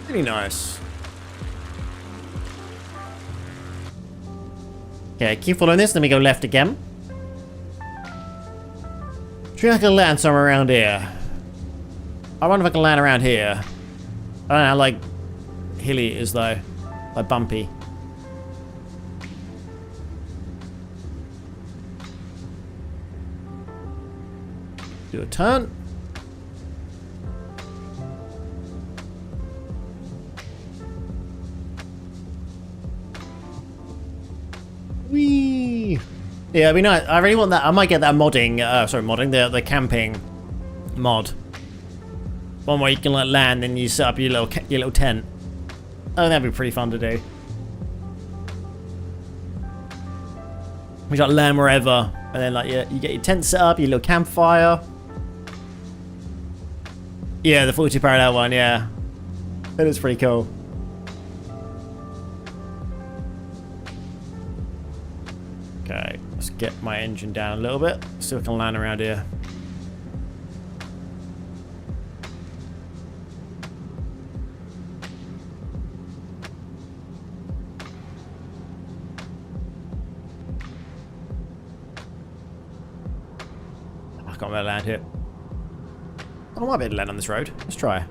Really nice. Okay, keep following this, then we go left again. Do you think I can land somewhere around here? I wonder if I can land around here. I don't know how, like, hilly it is, though. Like, bumpy. Do a turn. Whee! Yeah, it'd be nice. I really want that. I might get that modding. Sorry, modding. The camping mod. One where you can like land and you set up your little tent. Oh, that'd be pretty fun to do. You like land wherever, and then like you get your tent set up, your little campfire. Yeah, the 42 parallel one. Yeah, that is pretty cool. Okay, let's get my engine down a little bit. See if I can land around here. I can't really land here. I might be able to land on this road. Let's try.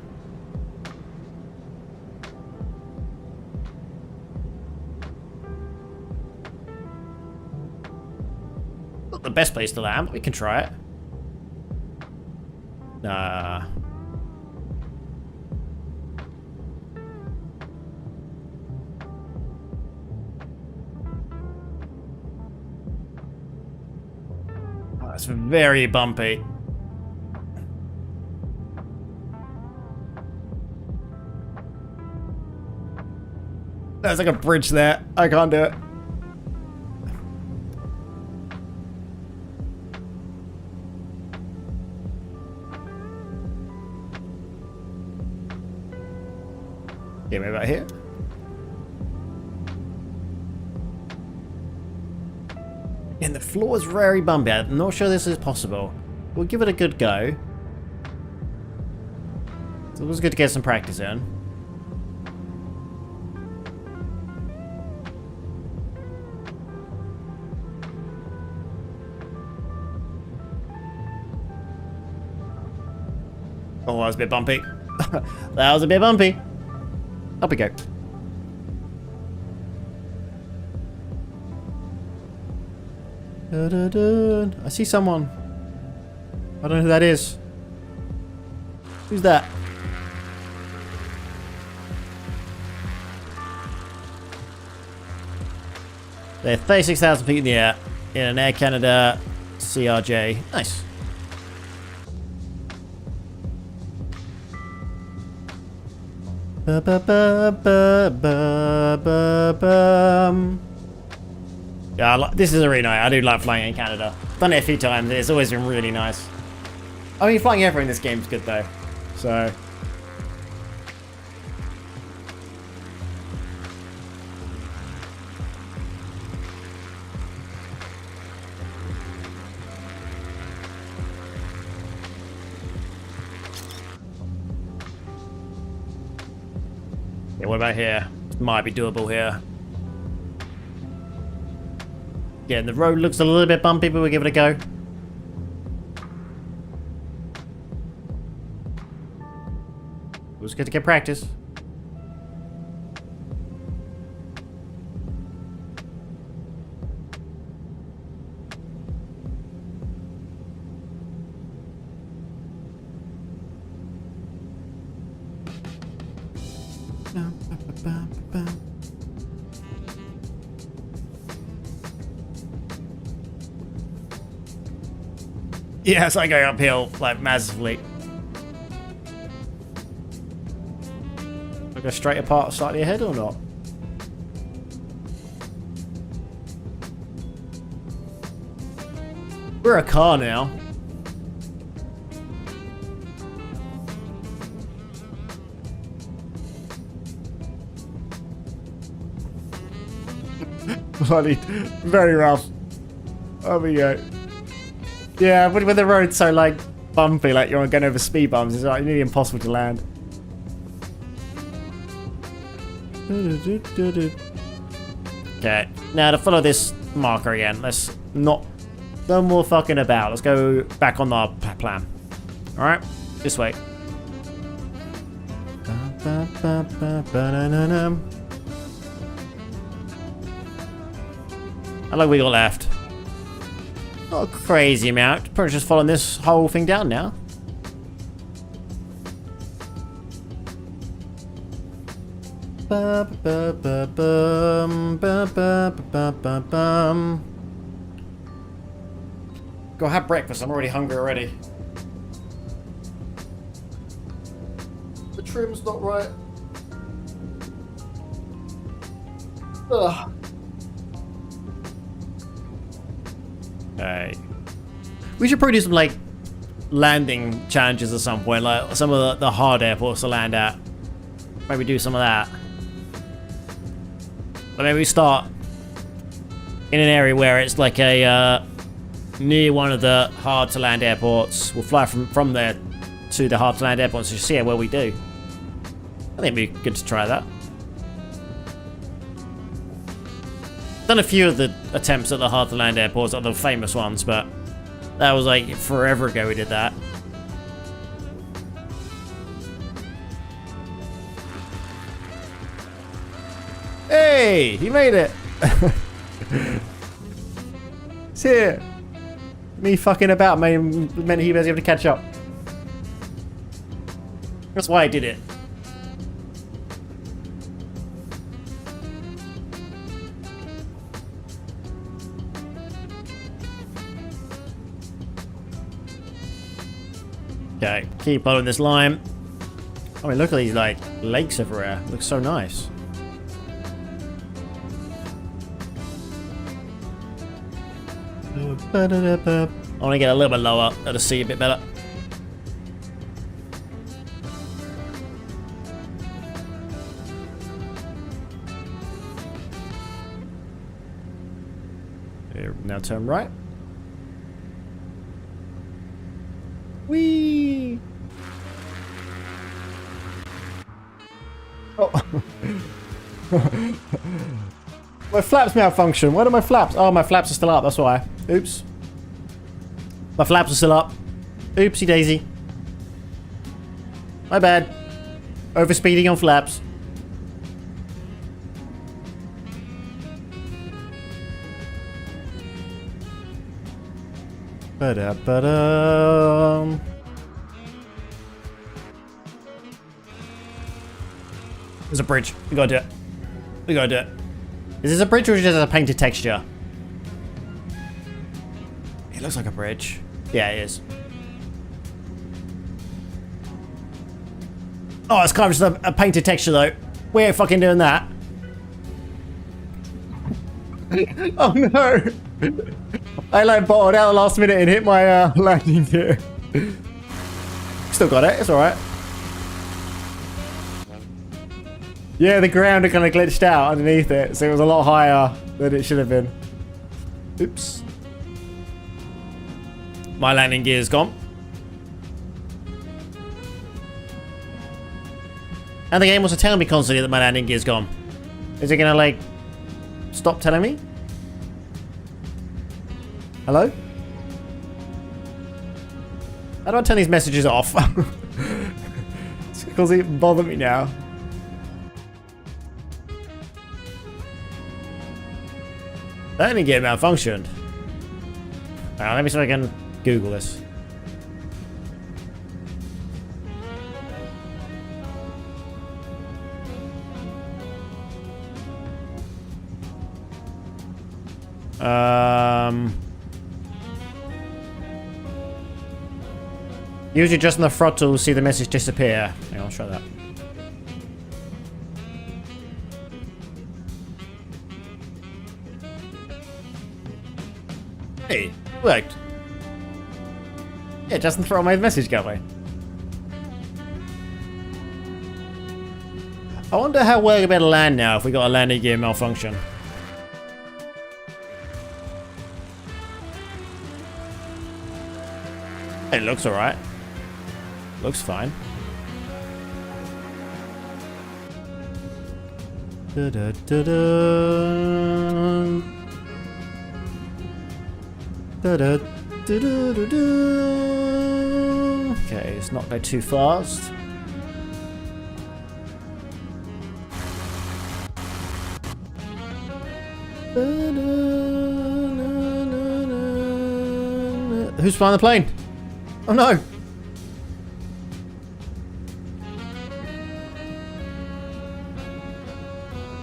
Not the best place to land, but we can try it. Nah. Oh, it's very bumpy. There's like a bridge there. I can't do it. Yeah, maybe about here. And the floor is very bumpy. I'm not sure this is possible. We'll give it a good go. It's always good to get some practice in. Oh, that was a bit bumpy. That was a bit bumpy. Up we go. I see someone. I don't know who that is. Who's that? They're 36,000 feet in the air in an Air Canada CRJ. Nice. Yeah, this is a really nice. I do like flying in Canada. Done it a few times. It's always been really nice. I mean, flying everywhere in this game is good though. So. Yeah, what about here? This might be doable here. Yeah, the road looks a little bit bumpy, but we'll give it a go. It was good to get practice. Yeah, it's like going uphill, like, massively. I go straight apart slightly ahead or not? We're a car now. Bloody, very rough. There we go. Yeah, when the road's so, like, bumpy, like you're going over speed bumps, it's like nearly impossible to land. Okay, now to follow this marker again, let's not... No more fucking about. Let's go back on our plan. Alright, this way. How long we got left? Not a crazy amount. Probably just following this whole thing down now. Go have breakfast. I'm already hungry already. The trim's not right. Ugh. Okay. We should probably do some like landing challenges at some point, like some of the hard airports to land at. Maybe do some of that. But maybe we start in an area where it's like a near one of the hard to land airports. We'll fly from there to the hard to land airports to see how well we do. I think it'd be good to try that. Done a few of the attempts at the hard to land airports, like the famous ones, but that was like forever ago we did that. Hey, he made it. It's here. Me fucking about meant he was able to catch up. That's why I did it. Okay, keep following this line. I mean, look at these like lakes everywhere. Looks so nice. I want to get a little bit lower to see a bit better. Here, now turn right. Whee! Oh. My flaps malfunction. Where are my flaps? Oh, my flaps are still up. That's why. Oops. My flaps are still up. Oopsie daisy. My bad. Overspeeding on flaps. Ba-da-ba-dum. There's a bridge. We gotta do it. We gotta do it. Is this a bridge or is it just a painted texture? It looks like a bridge. Yeah, it is. Oh, it's kind of just a painted texture though. We ain't fucking doing that. Oh no! I like bottled out the last minute and hit my landing gear. Still got it, it's alright. Yeah, the ground kind of glitched out underneath it, so it was a lot higher than it should have been. Oops. My landing gear's gone. And the game wants to tell me constantly that my landing gear's gone. Is it gonna like stop telling me? Hello? How do I turn these messages off? It's because it bothers me now. Landing gear malfunctioned. Now, let me see if I can Google this. Usually just in the throttle, see the message disappear. Hang on, I'll try that. Hey, it worked. Yeah, just in the throttle made message go away. I wonder how well we're going to land now if we got a landing gear malfunction. It looks alright. Looks fine. Da, da, da, da. Da, da, da, da, da, da. Okay, let's not go too fast. Who's flying the plane? Oh no!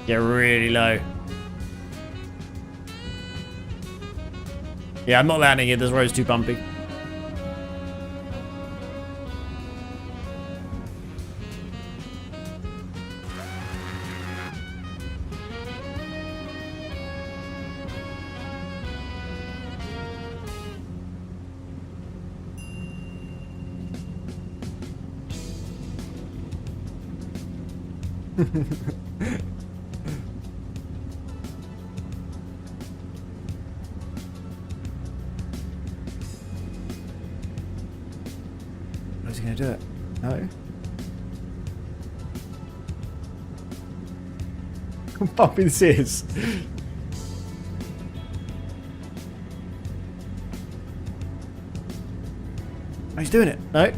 Get really low. Yeah, I'm not landing it. This road's too bumpy. How's he gonna do it? No. How bumpy this is. Oh, he's doing it. No.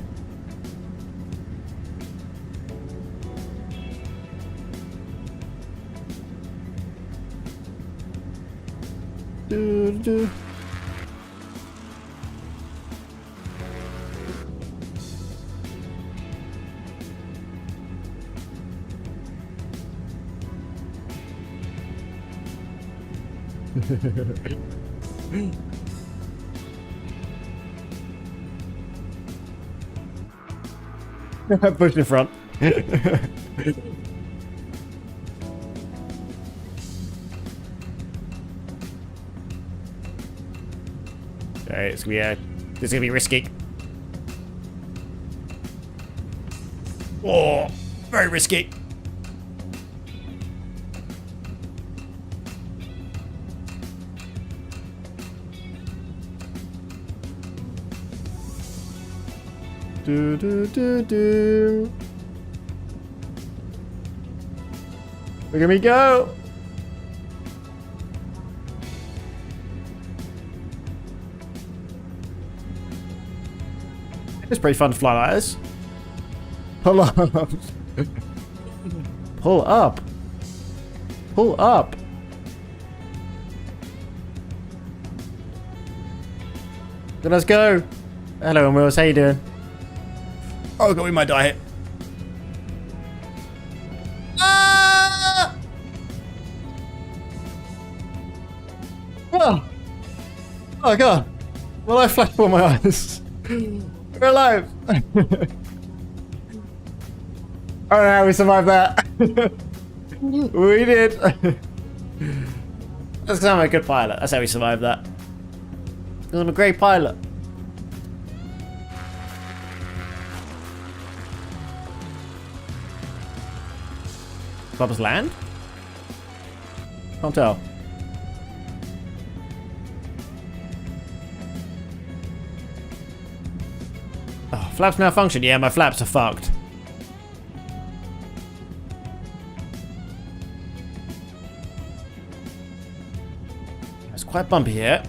Do. Push in front. Okay, it's gonna be this is gonna be risky. Oh, very risky. Do do do do. Look at me go. It's pretty fun to fly like this. Pull up. Pull up. Pull up. Then let's go. Hello, Wills. How you doing? Oh god, we might die here. Ah! Oh. Oh god. Well, I flashed before my eyes. We're alive. I don't know how we survived that. We did. That's because I'm a good pilot. That's how we survived that. I'm a great pilot. Bubba's land? Can't tell. Oh, flaps malfunction. Yeah, my flaps are fucked. It's quite bumpy here.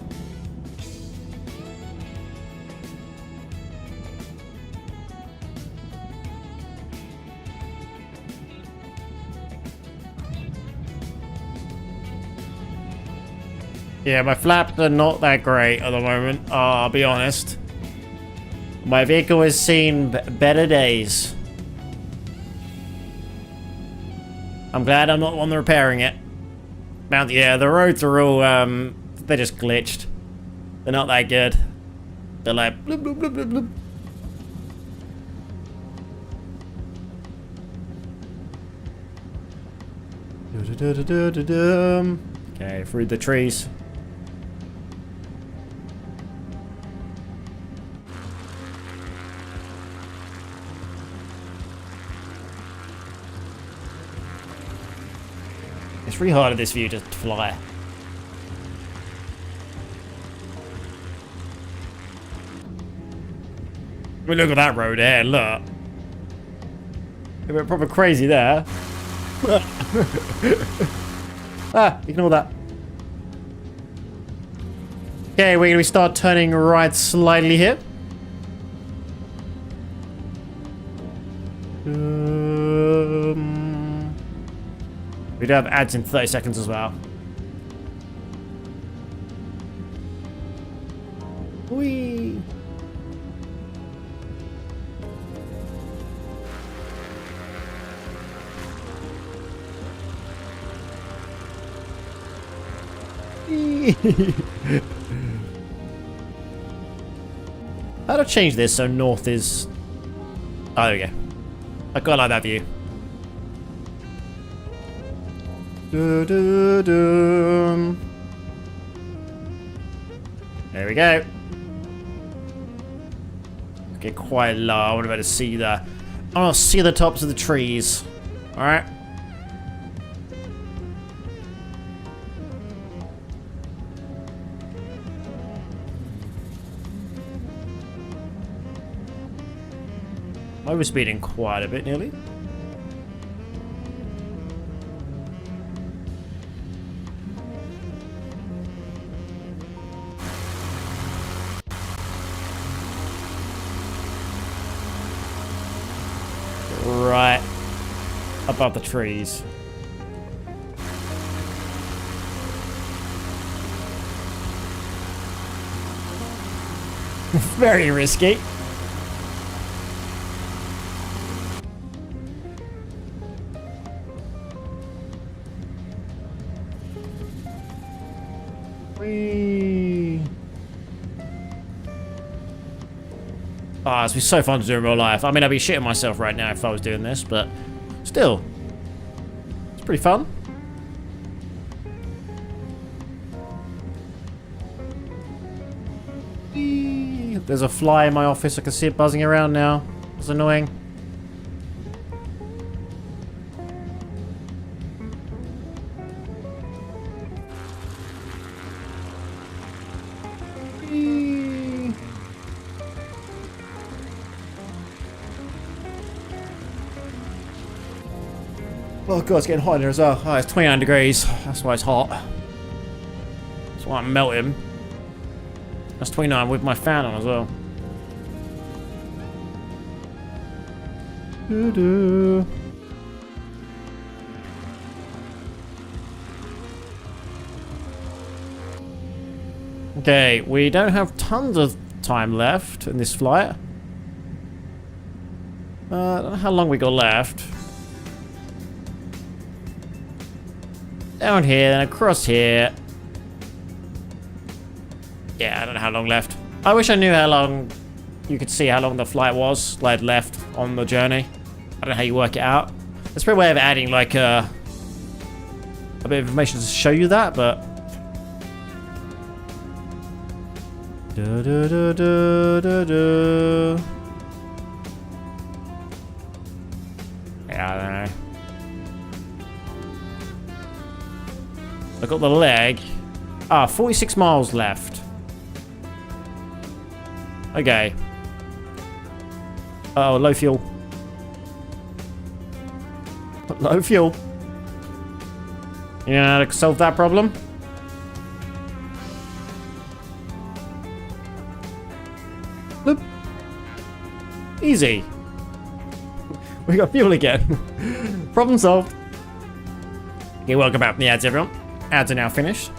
Yeah, my flaps are not that great at the moment, I'll be honest. My vehicle has seen better days. I'm glad I'm not the one repairing it. Yeah, the roads are all, they're just glitched. They're not that good. They're like, bloop, bloop, bloop, bloop, bloop. Okay, through the trees. It's really hard at this view to fly. I mean, look at that road there, look. It went proper crazy there. Ah, ignore that. Okay, we're gonna start turning right slightly here. We do have ads in 30 seconds as well. Whee! How to change this so north is... Oh, there we go. I quite like that view. There we go. Get quite low. I want to be able to see the... I want to see the tops of the trees. Alright. Overspeeding quite a bit, nearly. Right above the trees. Very risky. Whee. Oh, it's been so fun to do in real life. I mean, I'd be shitting myself right now if I was doing this, but still, it's pretty fun. Whee. There's a fly in my office. I can see it buzzing around now. It's annoying. Oh god, it's getting hot in here as well. Oh, it's 29 degrees. That's why it's hot. That's why I'm melting. That's 29 with my fan on as well. Doo-doo. Okay, we don't have tons of time left in this flight. I don't know how long we got left. Down here, then across here. Yeah, I don't know how long left. I wish I knew how long you could see how long the flight was, like left on the journey. I don't know how you work it out. There's probably a way of adding like a bit of information to show you that, but yeah, I don't know. I got the leg. 46 miles left. Okay. Oh, low fuel. Low fuel. You know how to solve that problem? Bloop. Easy. We got fuel again. Problem solved. Okay, welcome back from the ads, everyone. Ads are now finished.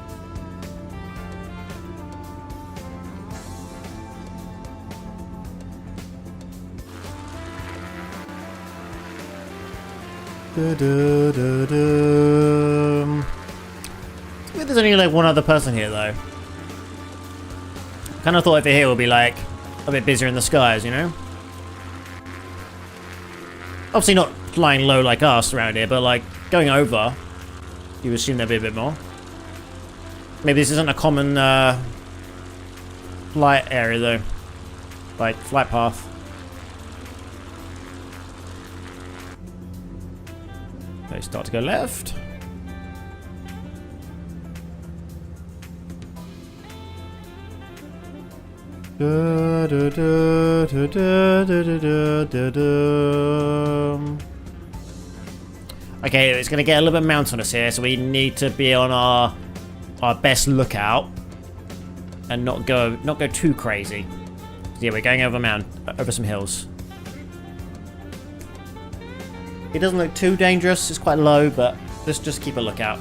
There's only like one other person here though. Kind of thought over here would be like a bit busier in the skies, you know? Obviously not flying low like us around here, but like going over, you assume there'd be a bit more. Maybe this isn't a common flight area though. Like flight path. They start to go left. Okay, it's going to get a little bit mountainous here, so we need to be on our best lookout and not go too crazy. So yeah, we're going over some hills. It doesn't look too dangerous. It's quite low, but let's just keep a lookout.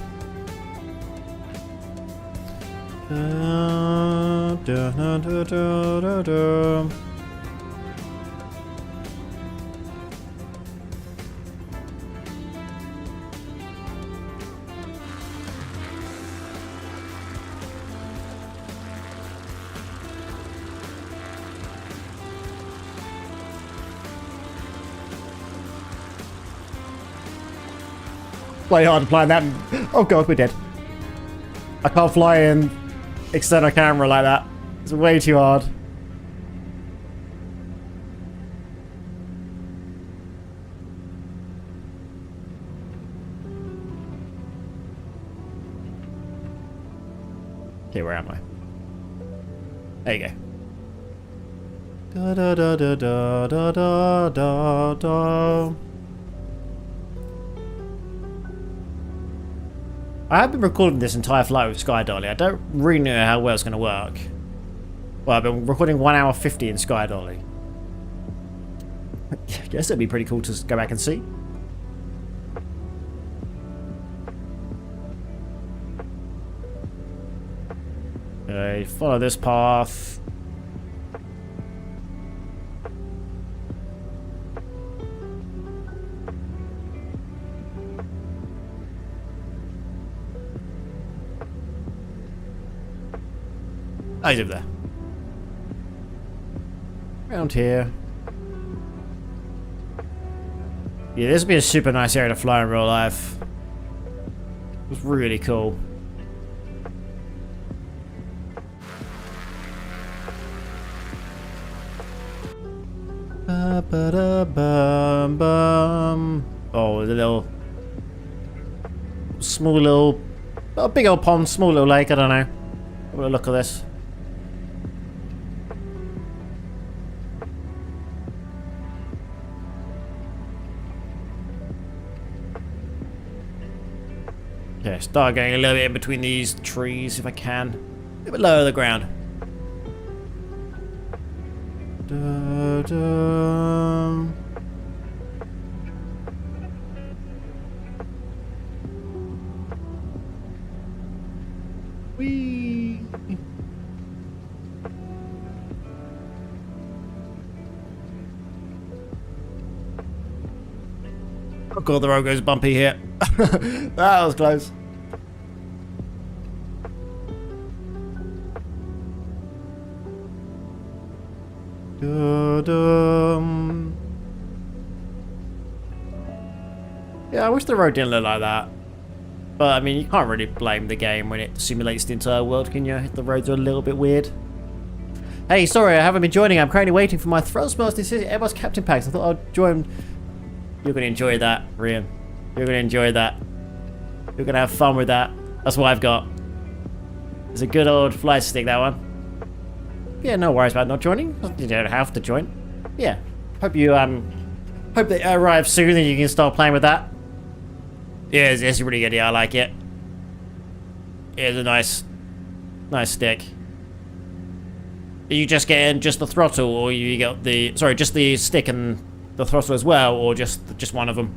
Play hard to fly that. Oh god, we're dead. I can't fly and extend a camera like that. It's way too hard. Okay, where am I? There you go. Da da da da da da da da. I have been recording this entire flight with Sky Dolly. I don't really know how well it's going to work. Well, I've been recording 1 hour 50 in Sky Dolly. I guess it'd be pretty cool to go back and see. Okay, follow this path. Oh, he's over there. Around here. Yeah, this would be a super nice area to fly in real life. It was really cool. Oh, the little... Small little... A big old pond, small little lake, I don't know. Have a look at this. Okay, start going a little bit in between these trees if I can. A little bit lower to the ground. Da, da. Whee! Oh god, the road goes bumpy here. That was close. Da-dum. Yeah, I wish the road didn't look like that. But, I mean, you can't really blame the game when it simulates the entire world, can you? The roads are a little bit weird. Hey, sorry, I haven't been joining. I'm currently waiting for my Thrustmaster Airbus Captain Packs. I thought I'd join. You're going to enjoy that, Rian. You're going to enjoy that. You're going to have fun with that. That's what I've got. It's a good old flight stick, that one. Yeah, no worries about not joining. You don't have to join. Yeah. Hope you, hope they arrive soon and you can start playing with that. Yeah, it's really good. Yeah, I like it. It's a nice stick. Are you just getting just the throttle, or you got the... Sorry, just the stick and the throttle as well, or just one of them?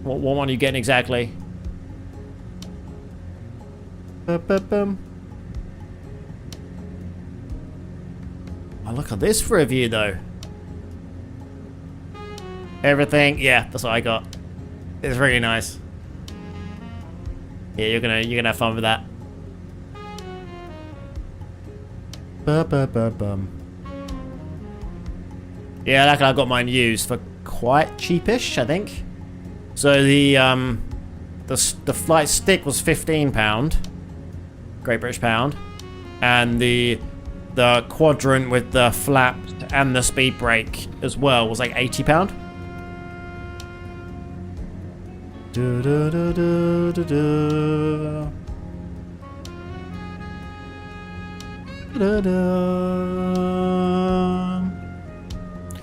What one are you getting exactly? Ba-ba-bum. Oh, look at this for a view, though. Everything, yeah, that's what I got. It's really nice. Yeah, you're gonna have fun with that. Ba-ba-ba-bum. Yeah, like I got mine used for quite cheapish, I think. So the flight stick was £15, Great British pound, and the quadrant with the flap and the speed brake as well was like £80. Da, da, da, da, da, da. Da, da.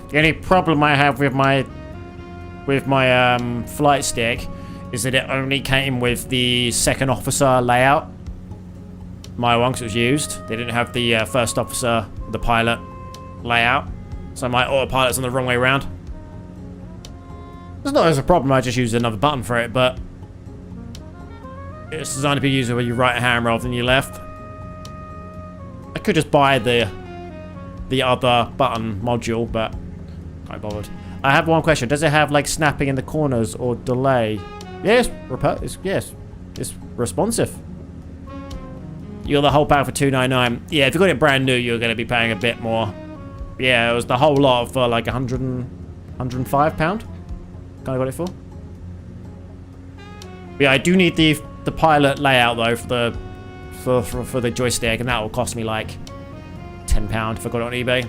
The only problem I have with my with my flight stick is that it only came with the second officer layout. My one, 'cause it was used. They didn't have the first officer, the pilot layout. So my autopilot's on the wrong way around. It's not as a problem, I just used another button for it, but it's designed to be used with your right hand rather than your left. I could just buy the other button module, but can't be bothered. I have one question. Does it have like snapping in the corners or delay? Yes, yes, it's responsive. You got the whole pack for $2.99. Yeah, if you got it brand new, you're going to be paying a bit more. Yeah, it was the whole lot for like £105. Kind of got it for. But yeah, I do need the pilot layout though for the joystick, and that will cost me like £10 if I got it on eBay.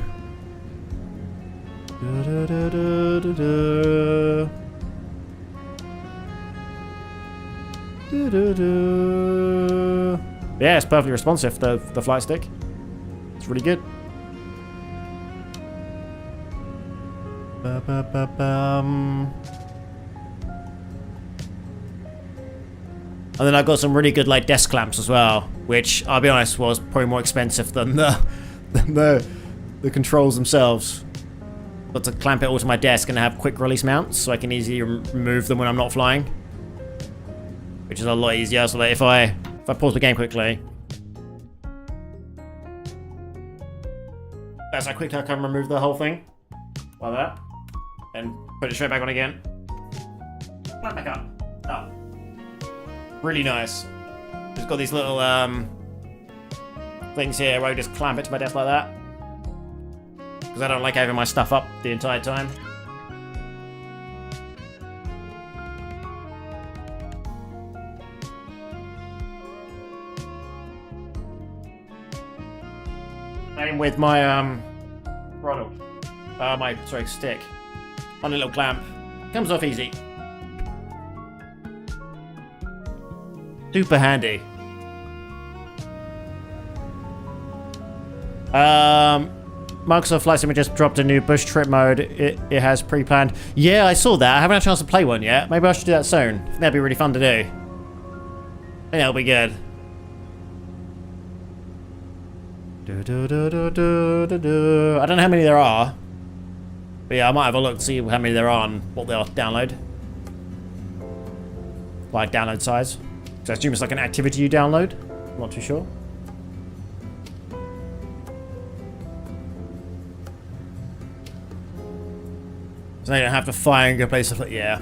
Yeah, it's perfectly responsive, the flight stick. It's really good. And then I got some really good like desk clamps as well, which I'll be honest was probably more expensive than the controls themselves. But to clamp it all to my desk and have quick release mounts, so I can easily remove them when I'm not flying, which is a lot easier. So that if I pause the game quickly, that's how quickly I can remove the whole thing like that, and put it straight back on again. Clamp back up. Oh. Really nice. It's got these little things here where I just clamp it to my desk like that, because I don't like having my stuff up the entire time. Same with my throttle. Stick. On a little clamp. Comes off easy. Super handy. Microsoft Flight Sim just dropped a new bush trip mode. It has pre-planned. Yeah, I saw that. I haven't had a chance to play one yet. Maybe I should do that soon. I think that'd be really fun to do. I think that'll be good. I don't know how many there are. But yeah, I might have a look to see how many there are and what they'll download. Like download size. So I assume it's like an activity you download. I'm not too sure. So they don't have to find good places. Yeah,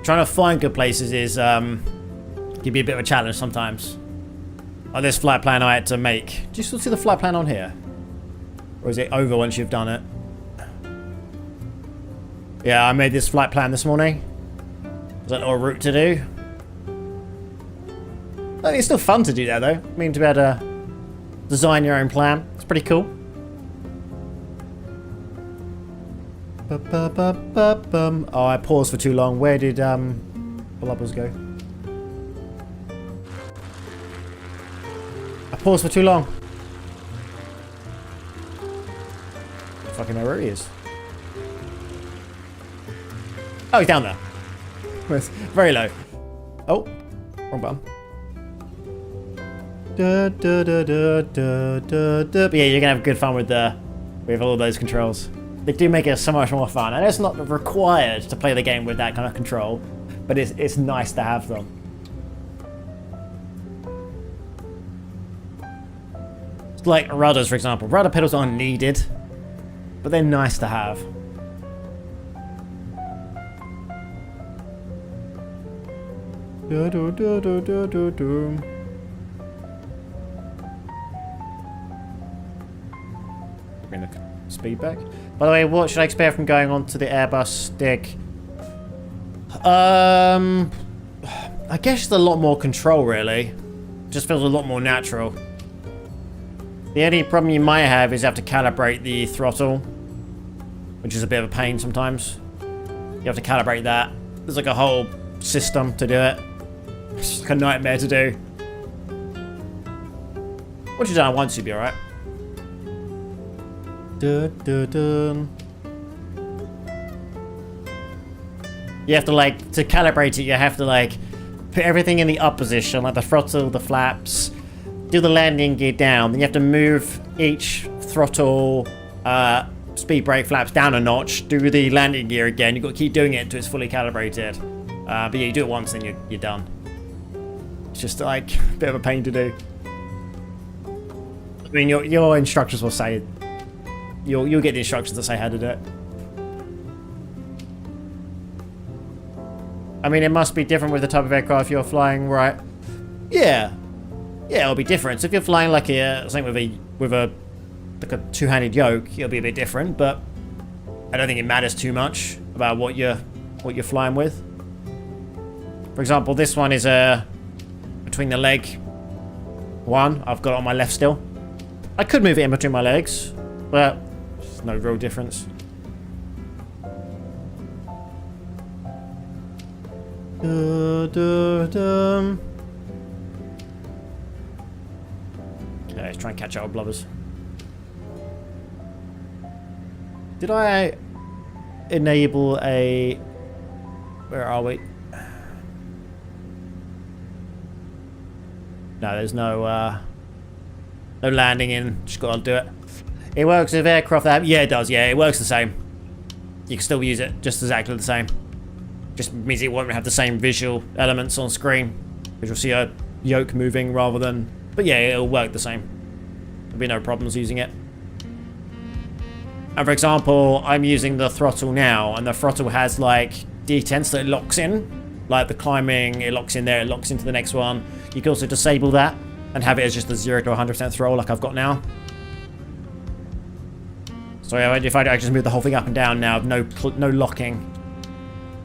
trying to find good places is can be a bit of a challenge sometimes. Like this flight plan I had to make. Do you still see the flight plan on here? Or is it over once you've done it? Yeah, I made this flight plan this morning. There's a little route to do. I think it's still fun to do that though. I mean, to be able to design your own plan. It's pretty cool. Oh, I paused for too long. Where did Blubbers go? I paused for too long. I don't fucking know where he is. Oh, he's down there. It's very low. Oh, wrong button. But yeah, you're gonna have good fun with all those controls. They do make it so much more fun. And it's not required to play the game with that kind of control, but it's nice to have them. It's like rudders, for example. Rudder pedals aren't needed, but they're nice to have. Bring the speed back. By the way, what should I expect from going on to the Airbus stick? I guess it's a lot more control, really. Just feels a lot more natural. The only problem you might have is you have to calibrate the throttle, which is a bit of a pain sometimes. You have to calibrate that. There's like a whole system to do it. It's like a nightmare to do. Once you've done it once, you'll be alright. You have to like, to calibrate it, you have to like put everything in the up position, like the throttle, the flaps, do the landing gear down, then you have to move each throttle, speed brake flaps down a notch, do the landing gear again. You've got to keep doing it until it's fully calibrated. But yeah, you do it once, then you're done. It's just like a bit of a pain to do. I mean, your instructors will say, you'll get the instructions that say how to do it. I mean, it must be different with the type of aircraft you're flying, right? Yeah, it'll be different. So if you're flying like something with a like a two-handed yoke, it'll be a bit different. But I don't think it matters too much about what you're flying with. For example, this one is between the leg one. I've got it on my left still. I could move it in between my legs, but there's no real difference. Okay, let's try and catch up with blubbers. Did I enable a... Where are we? No, there's no landing in. Just gotta do it. It works with aircraft that have... Yeah, it does. Yeah, it works the same. You can still use it just exactly the same. Just means it won't have the same visual elements on screen. Because you'll see a yoke moving rather than... But yeah, it'll work the same. There'll be no problems using it. And for example, I'm using the throttle now, and the throttle has like detents that it locks in. Like the climbing, it locks in there, it locks into the next one. You can also disable that and have it as just a 0 to 100% throttle like I've got now. So if I just move the whole thing up and down now, no locking,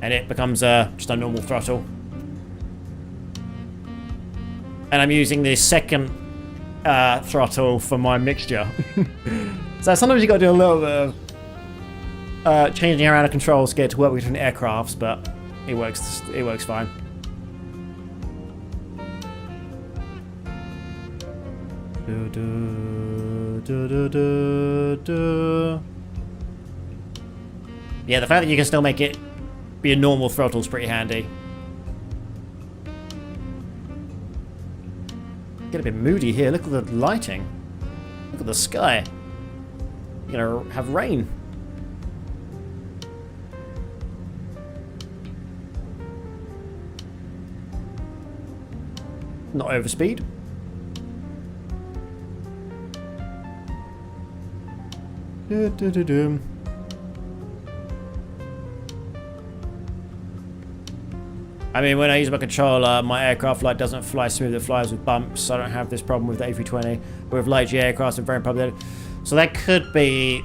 and it becomes just a normal throttle. And I'm using the second throttle for my mixture. So sometimes you got to do a little bit of changing around the controls to get it to work with different aircrafts, but it works fine. Yeah, the fact that you can still make it be a normal throttle is pretty handy. Get a bit moody here. Look at the lighting. Look at the sky. You're gonna have rain. Not overspeed. I mean, when I use my controller, my aircraft like doesn't fly smooth, it flies with bumps. I don't have this problem with the A320. But with light G aircraft, I'm very probably... So that could be...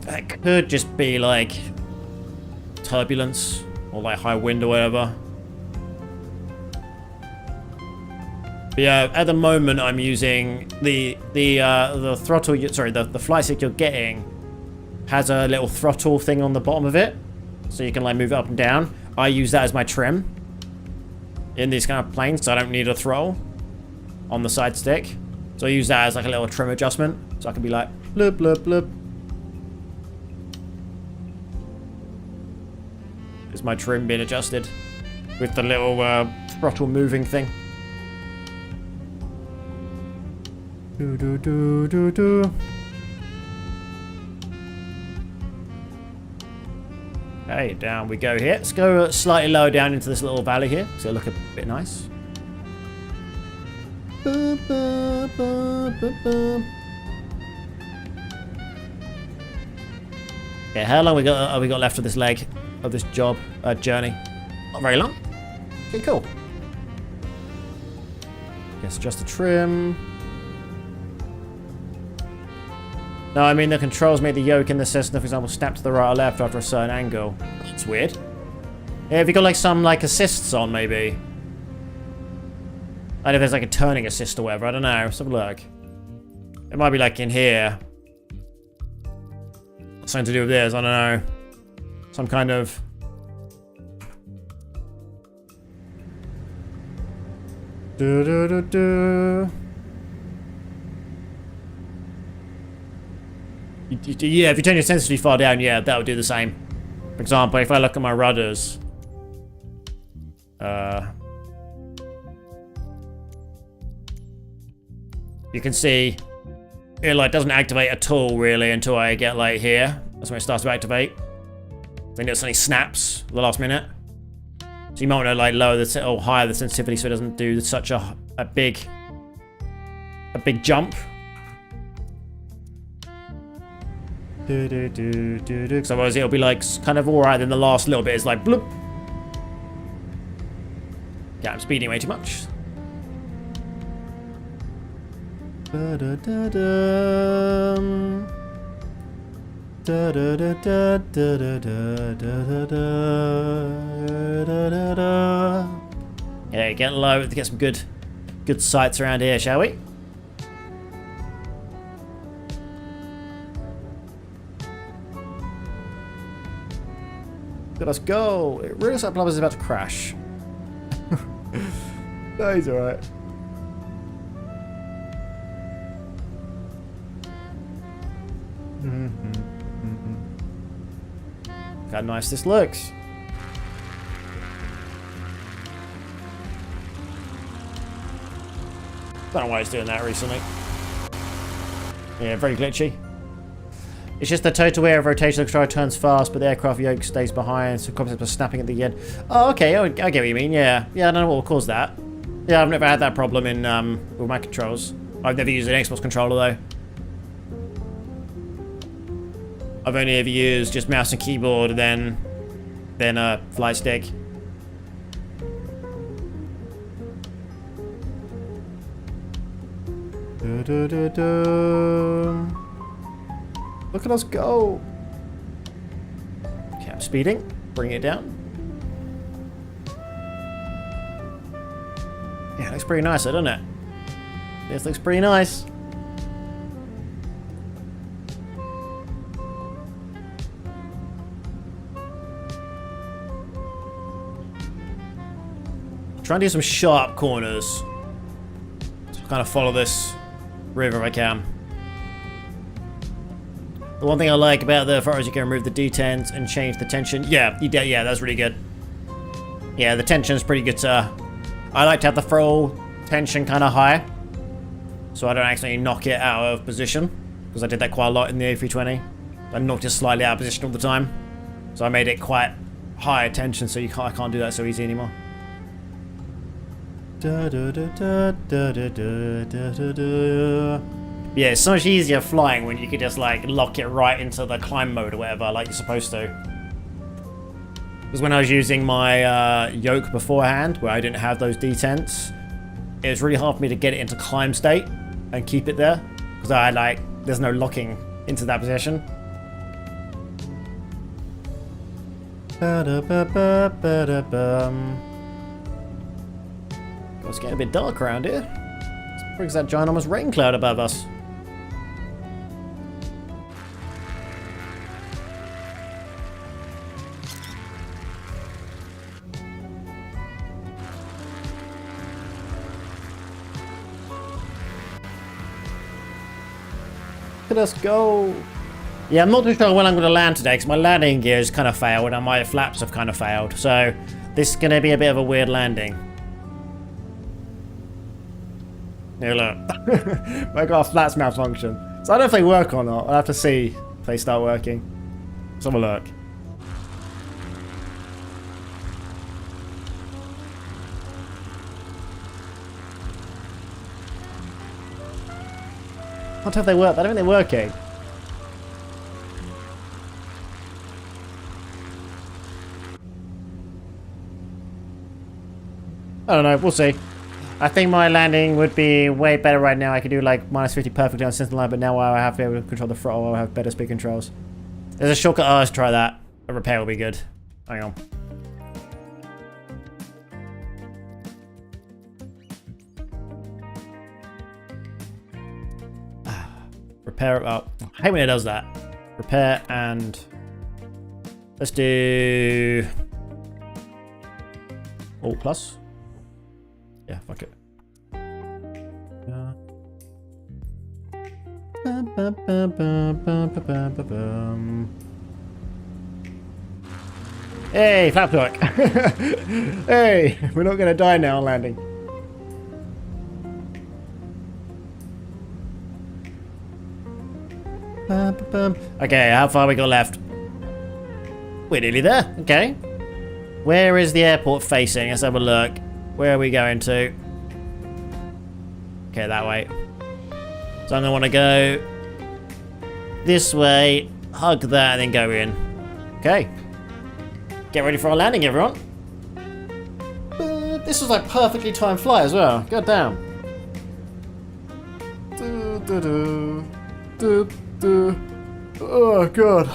That could just be like turbulence or like high wind or whatever. But yeah, at the moment I'm using the throttle. Sorry, the flight stick you're getting has a little throttle thing on the bottom of it, so you can like move it up and down. I use that as my trim in these kind of planes, so I don't need a throttle on the side stick. So I use that as like a little trim adjustment, so I can be like blub blub blub. Is my trim being adjusted with the little throttle moving thing? Do do do do do. Okay, down we go here. Let's go slightly lower down into this little valley here, so it'll look a bit nice. Okay, how long have we got left of this leg of this journey? Not very long. Okay, cool. Guess just the trim. No, I mean the controls make the yoke in the system, for example, snap to the right or left after a certain angle. That's weird. Yeah, have you got like some like assists on maybe? I don't know if there's like a turning assist or whatever, I don't know. Let's have a look. It might be like in here. Something to do with this, I don't know. Some kind of... Do do do do. Yeah, if you turn your sensitivity far down, yeah, that would do the same. For example, if I look at my rudders, you can see it like doesn't activate at all really until I get like here. That's when it starts to activate. Then it suddenly snaps at the last minute. So you might want to like lower the or higher the sensitivity so it doesn't do such a big jump. Because otherwise it'll be like kind of alright, then the last little bit is like bloop. Yeah, I'm speeding way too much. Yeah, get low to get some good sights around here, shall we? Let us go. It really looks like Blubber's about to crash. No, he's alright. Look how nice this looks. Don't know why it's doing that recently. Yeah, very glitchy. It's just the total area of rotation of the controller turns fast, but the aircraft yoke stays behind, so concepts are snapping at the end. Oh, okay, I get what you mean, yeah. Yeah, I don't know what will cause that. Yeah, I've never had that problem in with my controls. I've never used an Xbox controller, though. I've only ever used just mouse and keyboard, and then a flight stick. Look at us go! Okay, I'm speeding. Bring it down. Yeah, it looks pretty nice, doesn't it? This looks pretty nice. Try and do some sharp corners. So kind of follow this river if I can. The one thing I like about the photo is you can remove the detents and change the tension. Yeah, yeah, that's really good. Yeah, the tension's pretty good. I like to have the throttle tension kind of high, so I don't accidentally knock it out of position, because I did that quite a lot in the A320. I knocked it slightly out of position all the time, so I made it quite high tension, so I can't do that so easy anymore. Yeah, it's so much easier flying when you can just like lock it right into the climb mode or whatever, like you're supposed to. Because when I was using my yoke beforehand, where I didn't have those detents, it was really hard for me to get it into climb state and keep it there, because there's no locking into that position. It's getting a bit dark around here. This brings that ginormous rain cloud above us. Look at us go. Yeah, I'm not too sure when I'm going to land today, because my landing gear has kind of failed and my flaps have kind of failed. So this is going to be a bit of a weird landing. Here, look. My got a flaps malfunction. So I don't know if they work or not. I'll have to see if they start working. Let's have a look. I don't know if they work. I don't think they're working. I don't know. We'll see. I think my landing would be way better right now. I could do like -50 perfectly on center line, but now I have to be able to control the throttle. I'll have better speed controls. There's a shortcut. Oh, let's try that. A repair will be good. Hang on. Repair. Oh, I hate when it does that. Repair and let's do Alt plus. Yeah, fuck it. Hey, flap talk. Hey, we're not going to die now on landing. Okay, how far we got left? We're nearly there. Okay. Where is the airport facing? Let's have a look. Where are we going to? Okay, that way. So I'm going to want to go this way, hug that, and then go in. Okay. Get ready for our landing, everyone. This was like perfectly timed flight as well. God damn. Oh, God.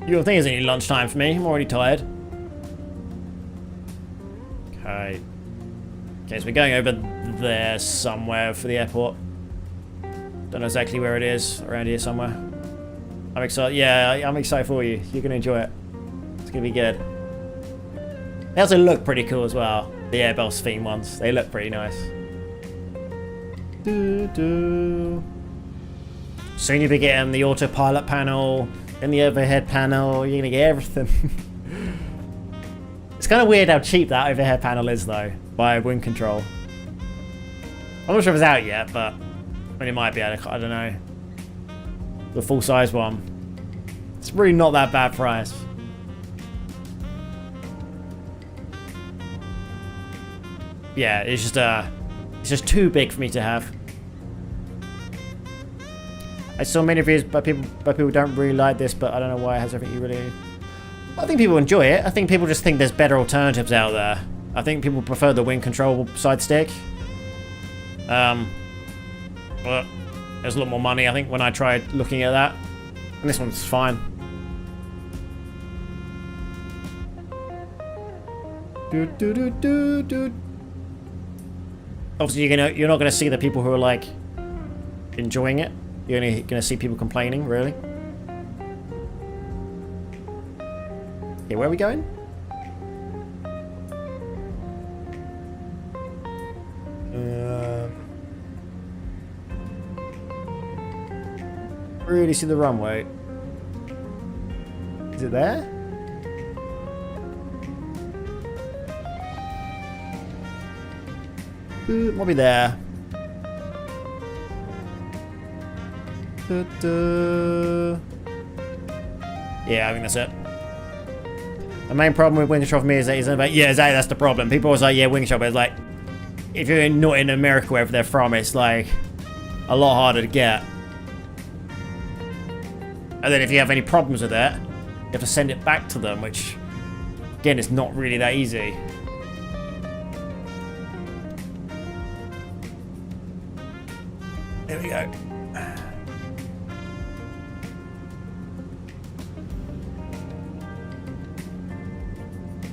You don't think it's any lunchtime for me? I'm already tired. Okay. Okay, so we're going over there somewhere for the airport. Don't know exactly where it is. Around here somewhere. I'm excited. Yeah, I'm excited for you. You're going to enjoy it. It's going to be good. They also look pretty cool as well. The Airbus theme ones. They look pretty nice. Soon you'll be getting the autopilot panel and the overhead panel. You're going to get everything. It's kind of weird how cheap that overhead panel is, though, by wind control. I'm not sure if it's out yet, but I mean, it might be. I don't know. The full-size one. It's really not that bad price. Yeah, it's just too big for me to have. I saw many reviews by people don't really like this, but I don't know why it has everything you really. I think people enjoy it. I think people just think there's better alternatives out there. I think people prefer the wind control side stick. But there's a lot more money, I think, when I tried looking at that. And this one's fine. Obviously, you're not gonna see the people who are like enjoying it. You're only gonna see people complaining, really. Okay, where are we going? Really see the runway. Is it there? Might be there. Yeah, I think that's it. The main problem with wind control for me is that it's about, yeah, exactly, that's the problem. People always like, yeah, wind control, but it's like, if you're not in America, wherever they're from, it's like a lot harder to get. And then if you have any problems with it, you have to send it back to them, which, again, is not really that easy. There we go.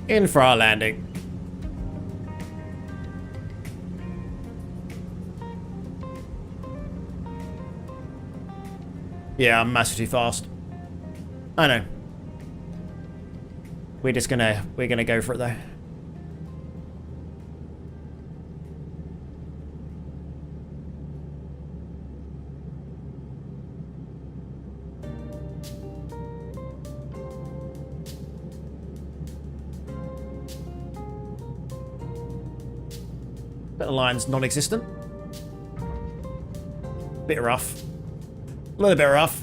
In for our landing. Yeah, I'm massively fast. I know. We're gonna go for it though. But the line's non-existent. Bit rough. A little bit rough.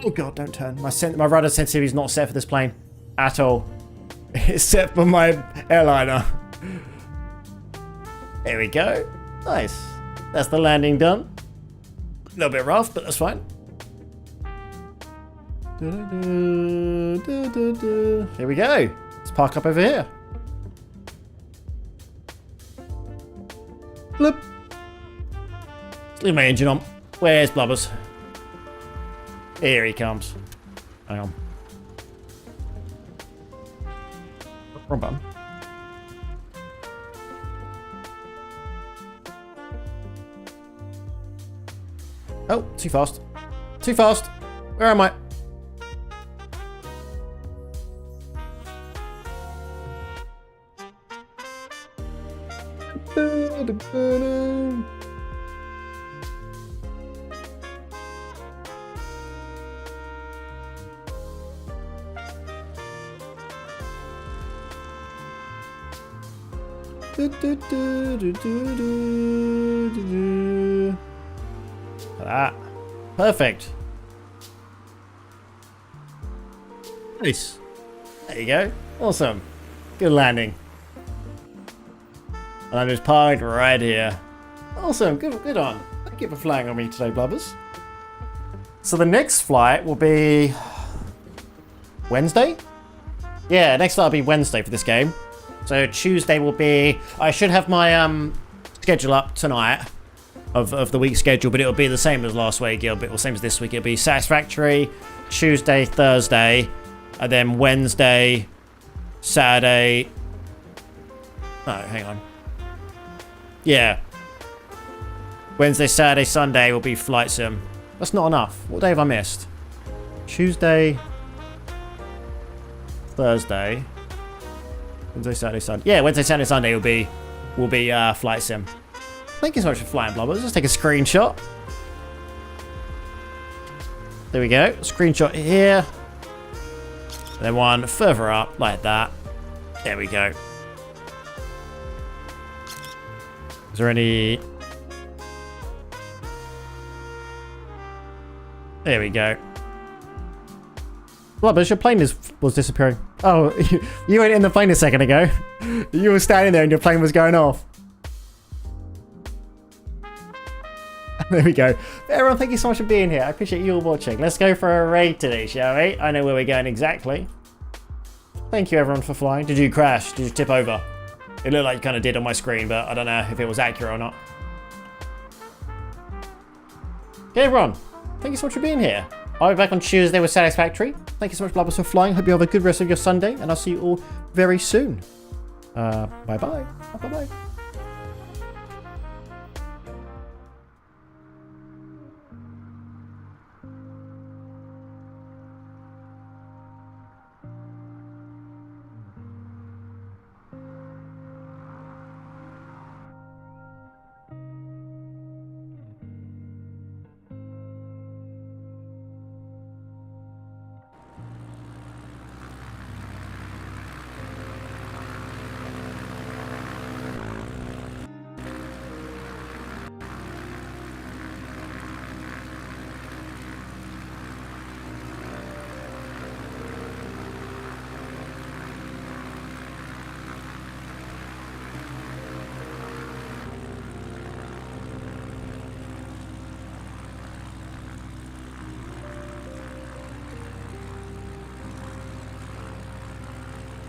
Oh god, don't turn. My rudder sensitivity is not set for this plane at all. It's set for my airliner. There we go. Nice. That's the landing done. A little bit rough, but that's fine. Here we go. Let's park up over here. Bloop. Let's leave my engine on. Where's Blubbers? Here he comes. Hang on. Wrong button. Oh, too fast. Too fast. Where am I? That. Perfect. Nice. There you go. Awesome. Good landing. And I'm just parked right here. Awesome. Good on. Thank you for flying on me today, Blubbers. So the next flight will be Wednesday? Yeah, next flight will be Wednesday for this game. So Tuesday will be... I should have my schedule up tonight of the week schedule, but it'll be the same as last week. It'll be the same as this week. It'll be Satisfactory, Tuesday, Thursday, and then Wednesday, Saturday... Oh, hang on. Yeah. Wednesday, Saturday, Sunday will be Flight Sim. That's not enough. What day have I missed? Tuesday, Thursday, Wednesday, Saturday, Sunday. Yeah, Wednesday, Saturday, Sunday will be Flight Sim. Thank you so much for flying, Blubbers. Let's take a screenshot. There we go. Screenshot here. And then one further up like that. There we go. Is there any... There we go. Blubbers, your plane was disappearing. Oh, you weren't in the plane a second ago. You were standing there and your plane was going off. There we go. But everyone, thank you so much for being here. I appreciate you all watching. Let's go for a raid today, shall we? I know where we're going exactly. Thank you, everyone, for flying. Did you crash? Did you tip over? It looked like you kind of did on my screen, but I don't know if it was accurate or not. Okay, everyone. Thank you so much for being here. I'll be back on Tuesday with Satisfactory. Thank you so much, Blubbers, for flying. Hope you have a good rest of your Sunday, and I'll see you all very soon. Bye-bye. Bye-bye.